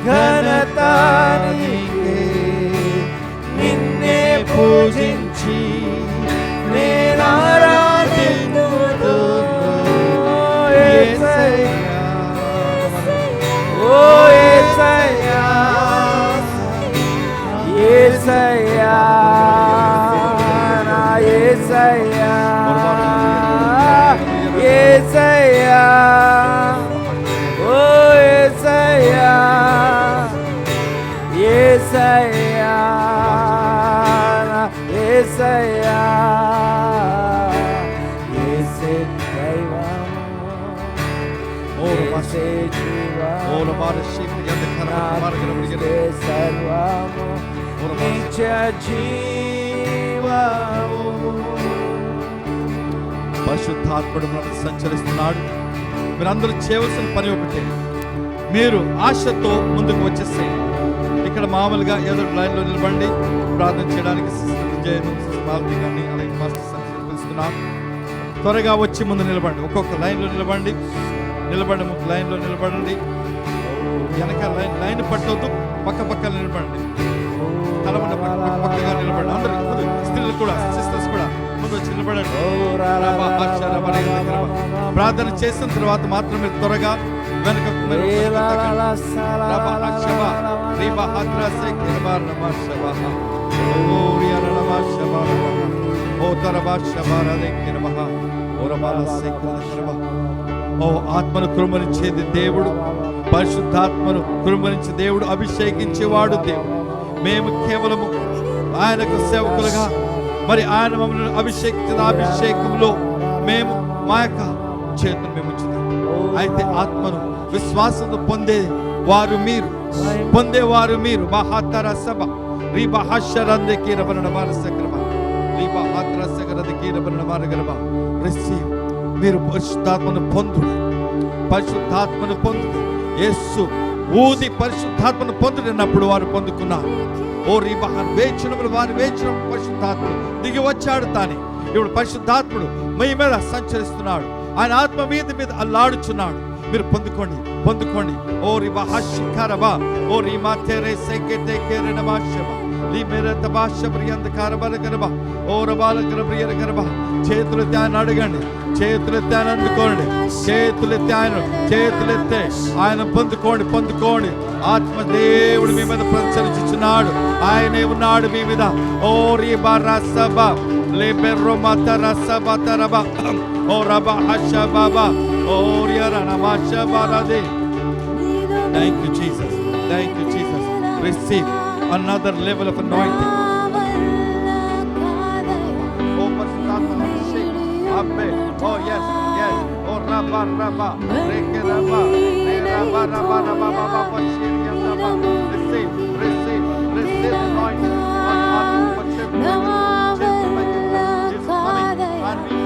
ఘనతానికే, నిన్నే పూజించి నేనారాధింతును. యేసయ్యా, ఓ యేసయ్యా, యేసయ్యా, నా యేసయ్యా, యేసయ్యా, ఓ యేసయ్యా, యేసయ్యా, నా యేసయ్యా, యేసే దైవము, యేసే జీవము, యేసే సర్వము, నిత్య జీవము. పరిశుద్ధాత్ముడు మనకు సంచరిస్తున్నాడు. మీరందరూ చేయవలసిన పని ఒకటే, మీరు ఆశతో ముందుకు వచ్చేసేయండి. ఇక్కడ మామూలుగా ఏదో లైన్లో నిలబండి ప్రార్థన చేయడానికి పిలుస్తున్నాను. త్వరగా వచ్చి ముందు నిలబండి. ఒక్కొక్క లైన్లో నిలబండి. లైన్లో నిలబడండి. వెనక లైన్ పట్టొద్దు, పక్క నిలబడండి. తలవండ పక్క ప్రార్థన చేసిన తర్వాత మాత్రం మీరు త్వరగా వెనక ఓ ఆత్మను కృమరించేది దేవుడు, పరిశుద్ధాత్మను కృమరించి దేవుడు అభిషేకించేవాడు దేవుడు. మేము కేవలము ఆయనకు సేవకులుగా, మరి ఆయన మమ్మల్ని అభిషేకించిన అభిషేకంలో మేము మా యొక్క చేతులు మేము ఉంచుతాం. అయితే ఆత్మను విశ్వాసంతో పొందేవారు మీరు, పొందేవారు మీరు. మహాతర సభ మీరు పరిశుద్ధాత్మను పొందుడు, పరిశుద్ధాత్మను పొందుడు. యేసు ఊది పరిశుద్ధాత్మను పొందుడినప్పుడు వారు పొందుకున్నారు. ఓ రీబహన్ వేచినప్పుడు వారు వేచినప్పుడు పరిశుద్ధాత్ముడు దిగి వచ్చాడు. తానే ఇప్పుడు పరిశుద్ధాత్ముడు మీ మీద సంచరిస్తున్నాడు, ఆయన ఆత్మ మీద అల్లాడుచున్నాడు. మీరు పొందుకోండి, పొందుకోండి. ఓ రిబహశిఖరబా ఓ రిమాతేరే సెకెటే కేరనమాషబా లీ మేరత భాషబ్రియందకారబలగరబా ఓ రబాలగరబ్రియరగరబా. చేతులెత్తి ఆయన అడగండి, చేతులెత్తి ఆయన అందుకోండి, చేతులెత్తి ఆయన పొందుకోండి, పొందుకోండి. ఆత్మ దేవుడు మీ మీద ప్రసరించుచున్నాడు, ఆయనే ఉన్నాడు మీ మీద. ఓ రిబరసబా లేబెర్రో మతరసబతరబా ఓ రబహశబాబా ఓ రియరనమాషబారదే. Thank you Jesus, thank you Jesus. Receive another level of anointing. Oh Pastor Abbe, oh yes, yes. Oh Rabba Rabba Reke Rabba Re Rabba Rabba Rabba Baba Pashiria Rabba. Receive, receive, receive anointing on Pastor. Jesus coming on me.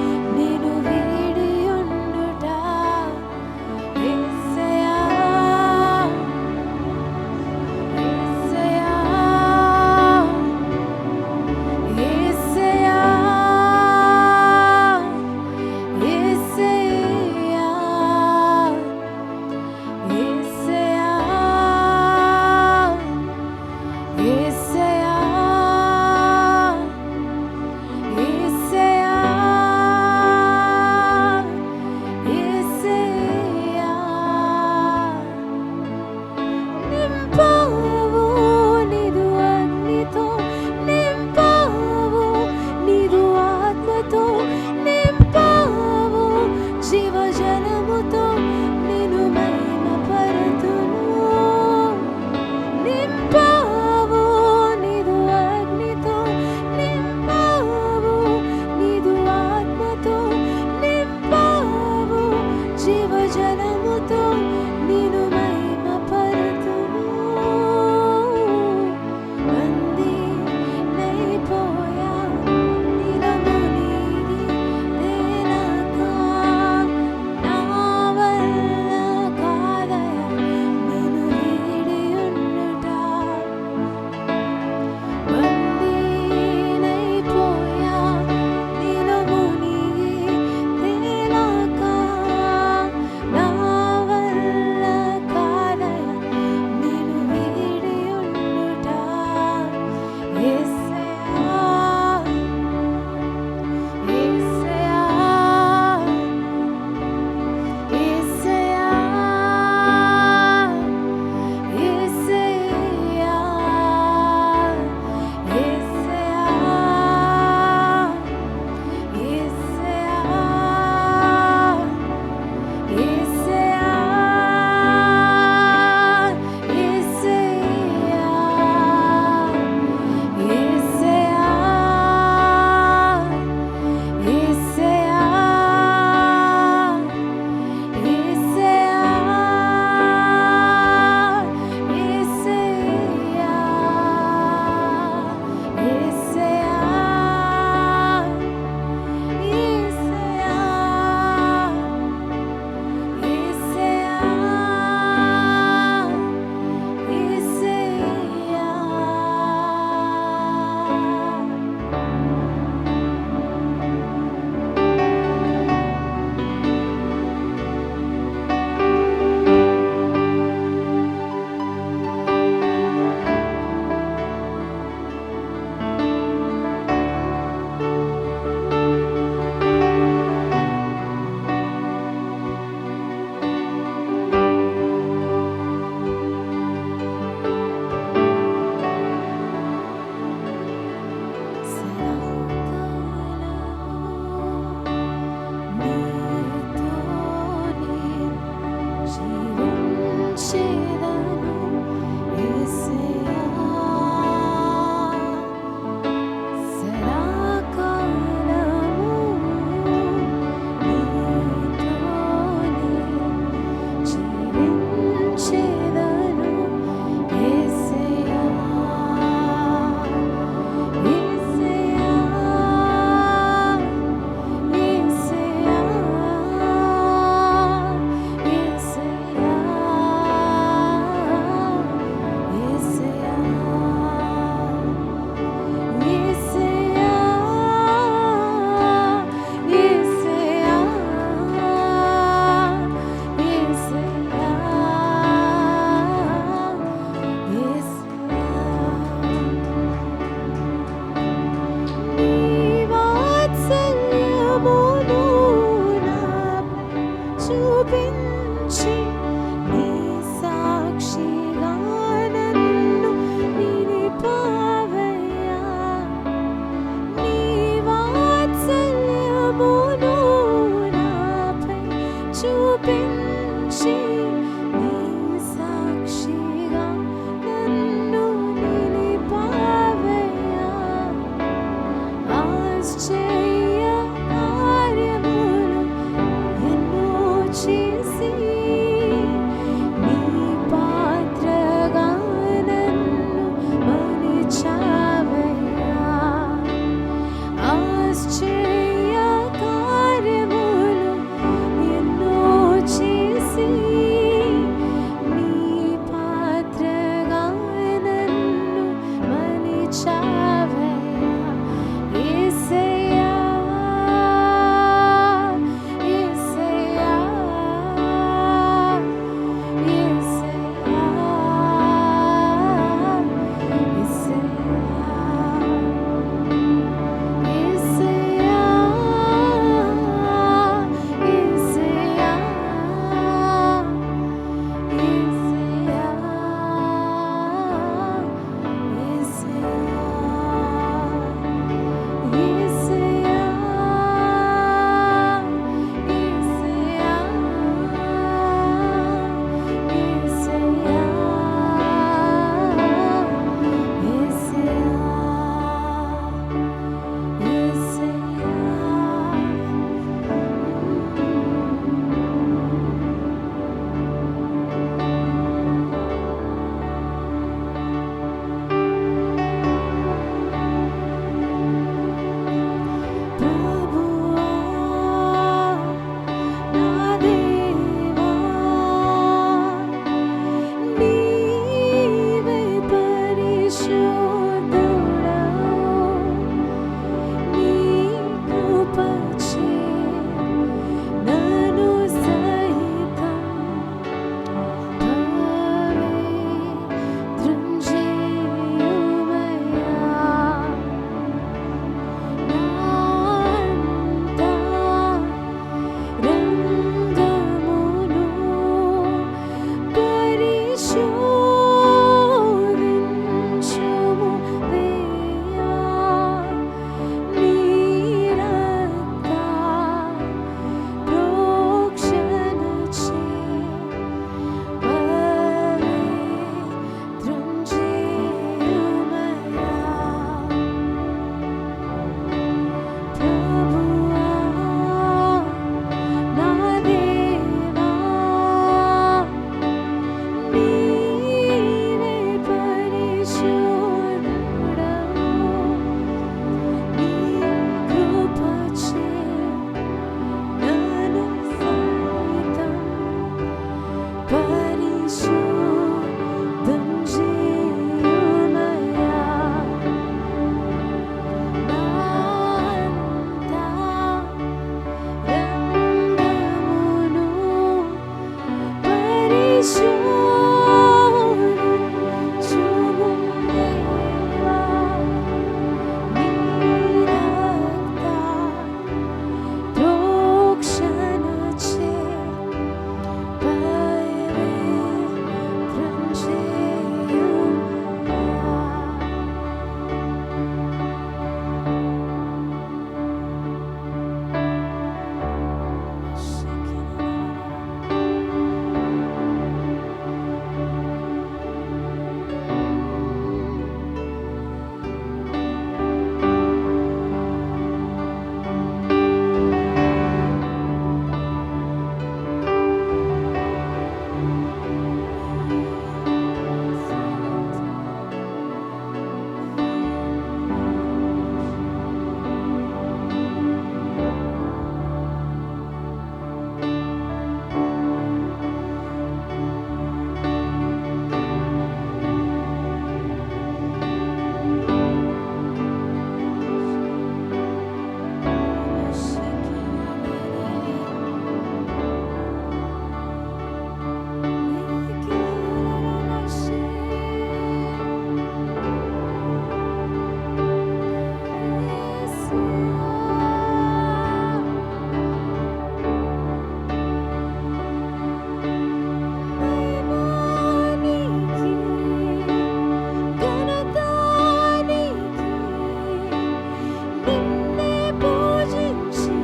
నిన్నే పూజించి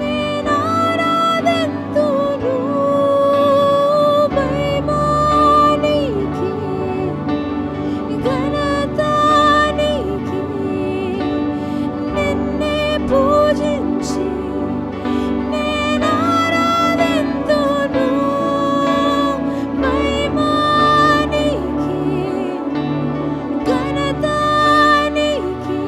నేనారాధింతును. మహిమా నీకే, ఘనత నీకే, నిన్నే పూజించి నేనారాధింతును. మహిమా నీకే, ఘనత నీకే,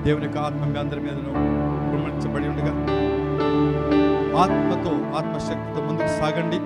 దేవుని యొక్క ఆత్మ మీ అందరి మీదను కుమ్మరించబడి ఉండగా ఆత్మతో ఆత్మశక్తితో ముందుకు సాగండి.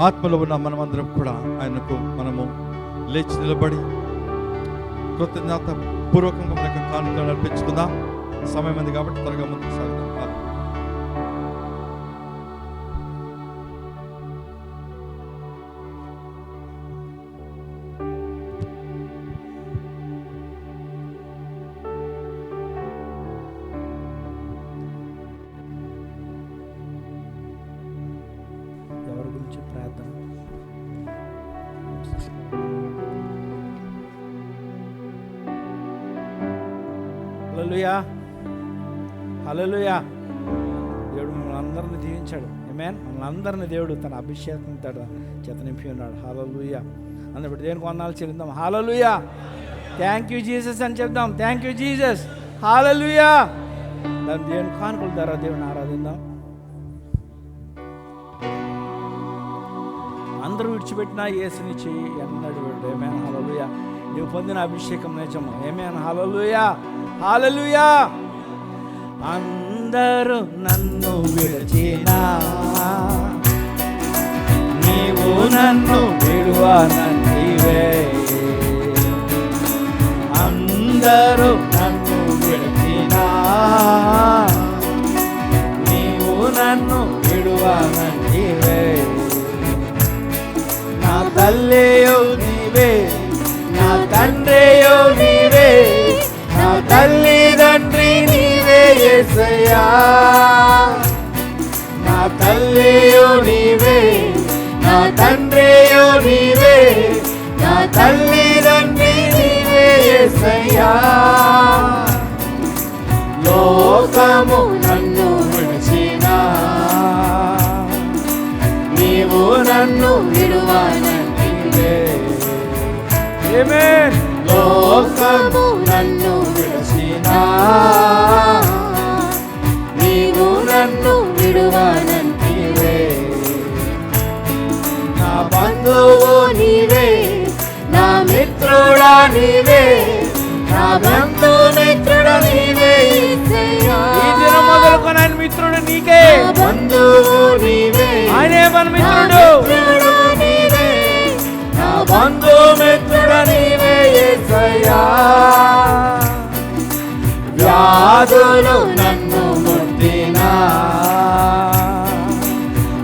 ఆత్మలో ఉన్న మనమందరం కూడా ఆయనకు మనము లేచి నిలబడి కృతజ్ఞత పూర్వకంగా మన యొక్క కానుకలు అర్పించుకుందాం. సమయం ఉంది కాబట్టి త్వరగా ముందుకు సాగుదాం. ఎవరి గురించి ప్రార్థన? హల్లెలూయా, హల్లెలూయా. దేవుడు మనల్ని అందరిని దీవించాడు. ఆమేన్. మనల్ని అందరిని దేవుడు తన అభిషేకం చేత నింపి ఉన్నాడు. హల్లెలూయా. అందుబట్టి దేవునికి వందనాలు చెల్లిద్దాం. హల్లెలూయా. థ్యాంక్ యూ జీసస్ అని చెప్దాం. Thank you Jesus. హల్లెలూయా. దాని దేవుని కానుకల ద్వారా దేవుని ఆరాధిద్దాం. అందరూ విడిచిపెట్టినా యేసుని చెయ్యి ఎన్నడు విడు. ఆమేన్. హల్లెలూయా. నీవు పొందిన అభిషేకం నిజము. ఆమేన్. హల్లెలూయా, హల్లెలూయా. అందరూ నన్ను విడిచినా నీవు నన్ను విడువనంటివే. అందరూ నన్ను విడిచినా నీవు నన్ను విడువనంటివే. నా తల్లియో నీవే, నా తండ్రియో నీవే, నా తల్లిదండ్రి నీవే యేసయ్యా. నా తల్లియో నీవే, నా తండ్రియో నీవే, నా తల్లిదండ్రి నీవే యేసయ్యా. లోకము నన్ను విడిచినా నీవు నన్ను విడువనంటివే. ఆమేన్. లోకము నన్ను విడిచినా నీవు నన్ను విడువనంటివే. నా బంధువు నీవే, నా మిత్రుడా నీవే, నా బంధు మిత్రుడా నీవే యేసయ్యా. బంధువు నీవే, ఆయనే మన మిత్రుడు, నా బంధుమిత్రుడు నీవే యేసయ్యా. వ్యాధులు నన్ను ముట్టినా,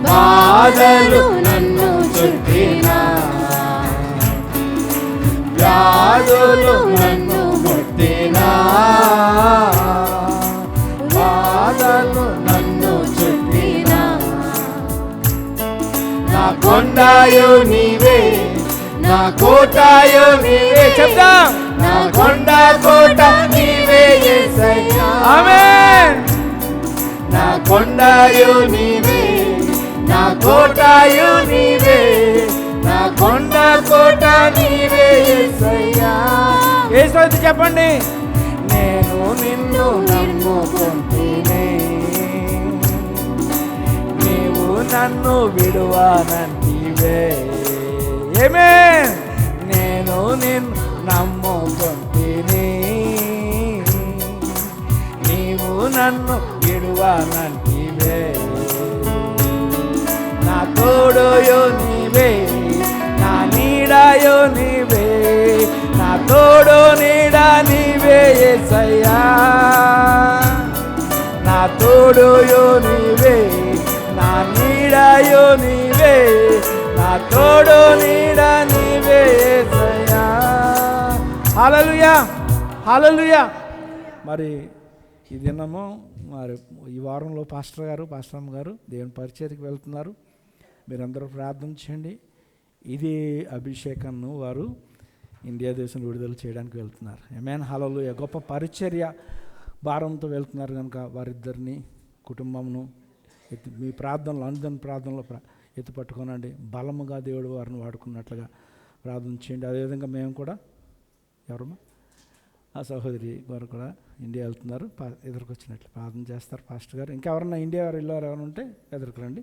బాధలు నన్ను చుట్టినా, వ్యాధులు నన్ను ముట్టినా, బాధలు నన్ను చుట్టినా, నా కొండాయు నీవే, నా కోటాయు నీవే. చెప్తాం, నా కొండ కోట నీవే యేసయ్యా. ఆమేన్. నా కొండాయు నీవే, నా కోటాయు నీవే, నా కొండ కోట నీవే యేసయ్యా. యేసయ్య చెప్పండి, నేను నిన్ను నమ్ముకుంటేనే, నీవు నన్ను విడువనంటివే. ఆమేన్. నేను నిన్ను నమ్ముకుంటేనే, నీవు నన్ను విడువనంటివే. నా తోడుయో నీవే, నా నీడయో నీవే, నా తోడు నీడ నీవే యేసయ్యా. నా తోడుయో నీవే, నా నీడయో నీవే, నా తోడు నీడ నీవే యేసయ్యా. హల్లెలూయా, హల్లెలూయా. మరి ఈ దినము మరి ఈ వారంలో పాస్టర్ గారు, పాస్టర్ అమ్మ గారు దేవుని పరిచర్యకి వెళ్తున్నారు. మీరందరూ ప్రార్థన చేయండి. ఇది అభిషేకాన్ని వారు ఇండియా దేశం విడుదల చేయడానికి వెళ్తున్నారు. ఆమేన్, హల్లెలూయా. గొప్ప పరిచర్య భారంతో వెళ్తున్నారు కనుక వారిద్దరిని కుటుంబంను మీ ప్రార్థనలు, అనుదిన ప్రార్థనలో ఎత్తి పట్టుకోనండి. బలముగా దేవుడు వారిని వాడుకున్నట్లుగా ప్రార్థన చేయండి. అదేవిధంగా మేము కూడా, ఎవరమ్మా ఆ సహోదరి వారు కూడా ఇండియా వెళ్తున్నారు, ఎదురుకొచ్చినట్లు ప్రార్థన చేస్తారు పాస్టర్ గారు. ఇంకెవరన్నా ఇండియా వారు వెళ్ళారు ఎవరైనా ఉంటే ఎదురుకురండి,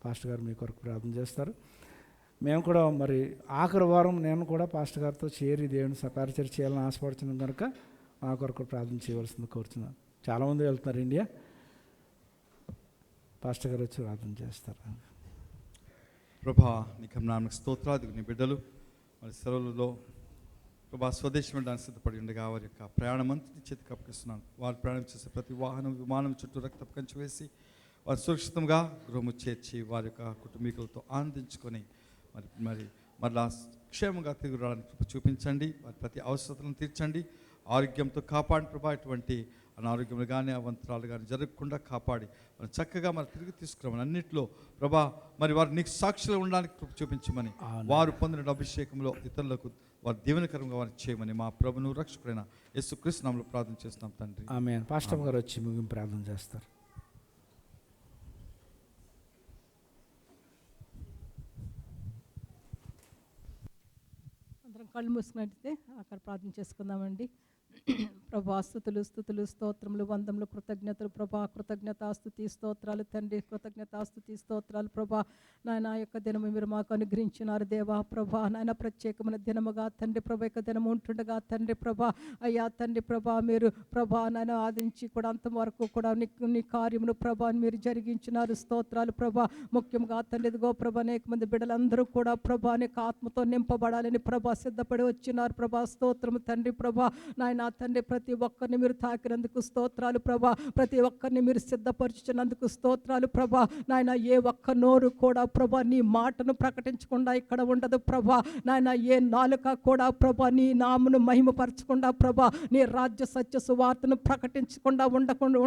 పాస్టర్ గారు మీ కొరకు ప్రార్థన చేస్తారు. మేము కూడా మరి ఆఖరి వారం నేను కూడా పాస్టర్ గారితో చేరి దేవుని పరిచర్య చేయాలని ఆశపడుతున్నాం కనుక మా కొరకు ప్రార్థన చేయవలసింది కోరుతున్నాను. చాలామంది వెళ్తున్నారు ఇండియా, పాస్టర్ గారు వచ్చి ప్రార్థన చేస్తారు. ప్రభా నీకు నామకు స్తోత్రాలు. నీ బిడ్డలు మరి సెలవులలో ప్రభా స్వదేశం వెళ్ళడానికి సిద్ధపడి ఉండగా వారి యొక్క ప్రయాణం అంతా చేతికి అప్పగిస్తున్నాను. వారు ప్రయాణం చేసే ప్రతి విమానం చుట్టూ రక్తపు కంచె వేసి వారు సురక్షితంగా గృహము చేర్చి వారి యొక్క కుటుంబీకులతో ఆనందించుకొని మరలా క్షేమంగా తిరిగి రావడానికి కృప చూపించండి. వారి ప్రతి అవసరతలను తీర్చండి. ఆరోగ్యంతో కాపాడి ప్రభా ఇటువంటి అనారోగ్యములు కానీ అవంతరాలు కానీ జరగకుండా కాపాడి మరి చక్కగా మరి తిరిగి తీసుకురామని అన్నింటిలో ప్రభా మరి వారు నీకు సాక్షులు ఉండడానికి కృప చూపించమని, వారు పొందిన అభిషేకంలో ఇతరులకు వారు దీవెనకరంగా వారిని చేయమని మా ప్రభును రక్షకుడైన యేసుక్రీస్తు నామములో ప్రార్థన చేస్తున్నాం తండ్రి. ఆమేన్. పాస్టర్ గారు వచ్చి ముగింపు ప్రార్థన చేస్తారు. అందరం కళ్ళు మూసుకున్నట్టయితే అక్కడ ప్రార్థన చేసుకుందామండి. ప్రభా స్తుతులు స్తుతులు స్తోత్రములు వందములు కృతజ్ఞతలు ప్రభా, కృతజ్ఞతాస్తుతి స్తోత్రాలు తండ్రి, కృతజ్ఞతాస్తుతి స్తోత్రాలు ప్రభా. నాయన యొక్క దినము మీరు మాకు అనుగ్రహించినారు దేవా ప్రభా. నాయన ప్రత్యేకమైన దినముగా తండ్రి ప్రభా యొక్క దినము ఉంటుండగా తండ్రి ప్రభా అయ్యా తండ్రి ప్రభా మీరు ప్రభా నాయన ఆదించి కూడా అంతవరకు కూడా నీ కార్యమును ప్రభా మీరు జరిగించినారు. స్తోత్రాలు ప్రభా. ముఖ్యంగా తండ్రి ఇదిగో ప్రభా అనేక మంది బిడ్డలందరూ కూడా ప్రభా నీకు ఆత్మతో నింపబడాలని ప్రభా సిద్ధపడి వచ్చినారు ప్రభా. స్తోత్రము తండ్రి ప్రభా. నాయన తండ్రి ప్రతి ఒక్కరిని మీరు తాకినందుకు స్తోత్రాలు ప్రభా. ప్రతి ఒక్కరిని మీరు సిద్ధపరిచినందుకు స్తోత్రాలు ప్రభా. నాయన ఏ ఒక్క నోరు కూడా ప్రభా నీ మాటను ప్రకటించకుండా ఇక్కడ ఉండదు ప్రభా. నాయన ఏ నాలుక కూడా ప్రభా నీ నామను మహిమపరచకుండా ప్రభా, నీ రాజ్య సత్య సువార్తను ప్రకటించకుండా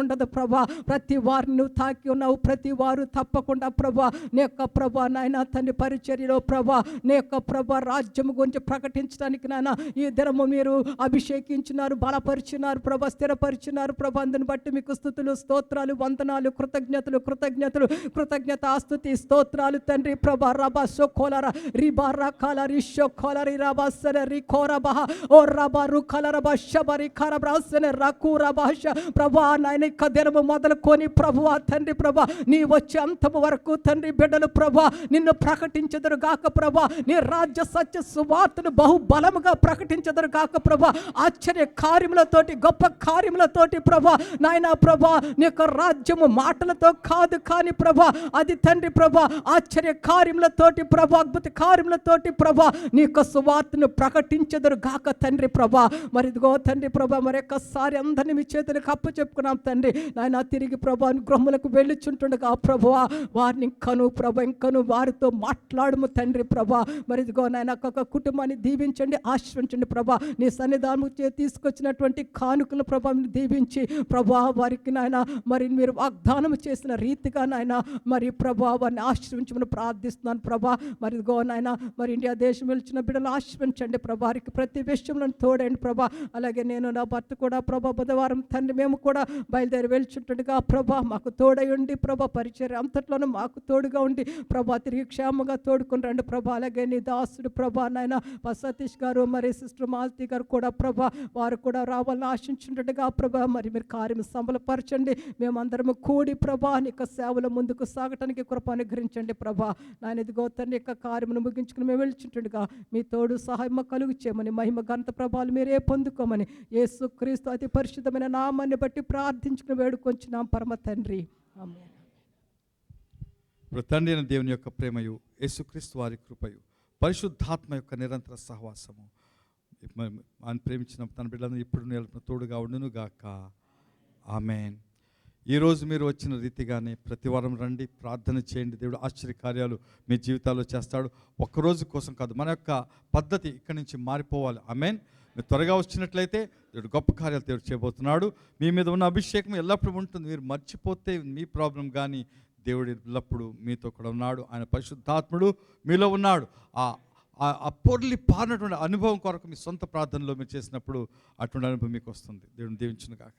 ఉండదు ప్రభా. ప్రతి వారిని నువ్వు తాకి ఉన్నావు. ప్రతి వారు తప్పకుండా ప్రభా నీ యొక్క ప్రభా నాయన తండ్రి పరిచర్యలో ప్రభా నీ యొక్క ప్రభా రాజ్యం గురించి ప్రకటించడానికి నాయన ఈ దినము మీరు అభిషేకించినారు, బలపరిచినారు ప్రభా, స్థిరపరిచినారు ప్రభా. అందుని బట్టి మీకు స్తుతులు స్తోత్రాలు వందనాలు కృతజ్ఞతలు కృతజ్ఞతలు కృతజ్ఞత ఆస్తుతి స్తోత్రాలు తండ్రి ప్రభా. రబా సోకోలర రిబారా కలరి షోకోలరి రబా సర రికోరబా ఓ రబా రుకలరబా షబరి ఖరబ్రాసన రకురబాష ప్రభా. నాయన ఇక దినము మొదలుకొని ప్రభువా తండ్రి ప్రభా నీ వచ్చే అంతము వరకు తండ్రి బిడ్డలు ప్రభా నిన్ను ప్రకటించెదరు గాక ప్రభా. నీ రాజ్య సత్య సువార్తను బహుబలముగా ప్రకటించెదరు గాక ప్రభా. ఆశ్చర్య కార్యములతోటి, గొప్ప కార్యములతోటి ప్రభా నాయన ప్రభా నీ యొక్క రాజ్యము మాటలతో కాదు కానీ ప్రభా అది తండ్రి ప్రభా ఆశ్చర్య కార్యములతోటి ప్రభా, అద్భుత కార్యములతోటి ప్రభా నీ యొక్క సువార్తను ప్రకటించెదరు గాక తండ్రి ప్రభా. మరి ఇదిగో తండ్రి ప్రభా మరొకసారి అందరినీ మీ చేతులకు అప్పు చెప్పుకున్నాం తండ్రి నాయన. తిరిగి ప్రభా గృహములకు వెళ్ళుచుంటుండగా ప్రభా వారిని ఇంకను వారితో మాట్లాడము తండ్రి ప్రభా. మరి ఇదిగో నాయన ఒక్కొక్క కుటుంబాన్ని దీవించండి, ఆశ్రయించండి ప్రభా. నీ సన్నిధానం తీసుకొచ్చినటువంటి కానుకలు ప్రభా దీవించి ప్రభా వారికి నాయన మరి మీరు వాగ్దానం చేసిన రీతిగా నాయన మరి ప్రభా వారిని ఆశ్రయించమని ప్రార్థిస్తున్నాను ప్రభా. మరి ఇదిగో నాయన మరి ఇండియా దేశం వెళ్చిన బిడ్డలు ఆశ్రయించండి ప్రభా, వారికి ప్రతి విషయంలో తోడండి ప్రభా. అలాగే నేను నా భర్త కూడా ప్రభా బుధవారం తండ్రి మేము కూడా బయలుదేరి వెళ్తుండగా ప్రభా మాకు తోడై ఉండి ప్రభా పరిచర్య అంతట్లోనూ మాకు తోడుగా ఉండి ప్రభా తిరిగి క్షేమంగా తోడుకుని రండి ప్రభా. అలాగే నీ దాసుడు ప్రభా నాయన సతీష్ గారు మరి సిస్టర్ మాలతి గారు కూడా ప్రభా వారు కూడా రావాలని ఆశించుండగా ప్రభా మరి మీరు కార్యం సంబలపరచండి. మేమందరము కూడి ప్రభా నీ యొక్క సేవలో ముందుకు సాగటానికి కృప అనుగ్రహించండి ప్రభా. నాయన ఇదిగో తండ్రి యొక్క కార్యమును ముగించుకుని మేము వెళ్తుండగా మీ తోడు సహాయం కలుగు చేయమని, మహిమ ఘనత ప్రభావాలు మీరే పొందుకోమని యేసుక్రీస్తు అతి పరిశుద్ధమైన నామాన్ని బట్టి ప్రార్థించుకుని వేడుకొంచున్నాం పరమ తండ్రి, ఆమేన్. ఇప్పుడు తండ్రి అయిన దేవుని యొక్క ప్రేమయు, యేసుక్రీస్తు వారి కృపయు, పరిశుద్ధాత్మ యొక్క నిరంతర సహవాసము ఆయన ప్రేమించిన తన బిడ్డలను ఇప్పుడు నిలబడిన తోడుగా ఉండును గాక, ఆమేన్. ఈరోజు మీరు వచ్చిన రీతిగానే ప్రతి వారం రండి, ప్రార్థన చేయండి. దేవుడు ఆశ్చర్య కార్యాలు మీ జీవితాల్లో చేస్తాడు. ఒక్కరోజు కోసం కాదు, మన యొక్క పద్ధతి ఇక్కడి నుంచి మారిపోవాలి. ఆమేన్. మీరు త్వరగా వచ్చినట్లయితే దేవుడు గొప్ప కార్యాలు దేవుడు చేయబోతున్నాడు. మీ మీద ఉన్న అభిషేకం ఎల్లప్పుడూ ఉంటుంది. మీరు మర్చిపోతే మీ ప్రాబ్లం, కానీ దేవుడు ఎల్లప్పుడూ మీతో కూడా ఉన్నాడు. ఆయన పరిశుద్ధాత్ముడు మీలో ఉన్నాడు. ఆ పొర్లి పారినటువంటి అనుభవం కొరకు మీ సొంత ప్రార్థనలో మీరు చేసినప్పుడు అటువంటి అనుభవం మీకు వస్తుంది. దేవుని దీవించును గాక.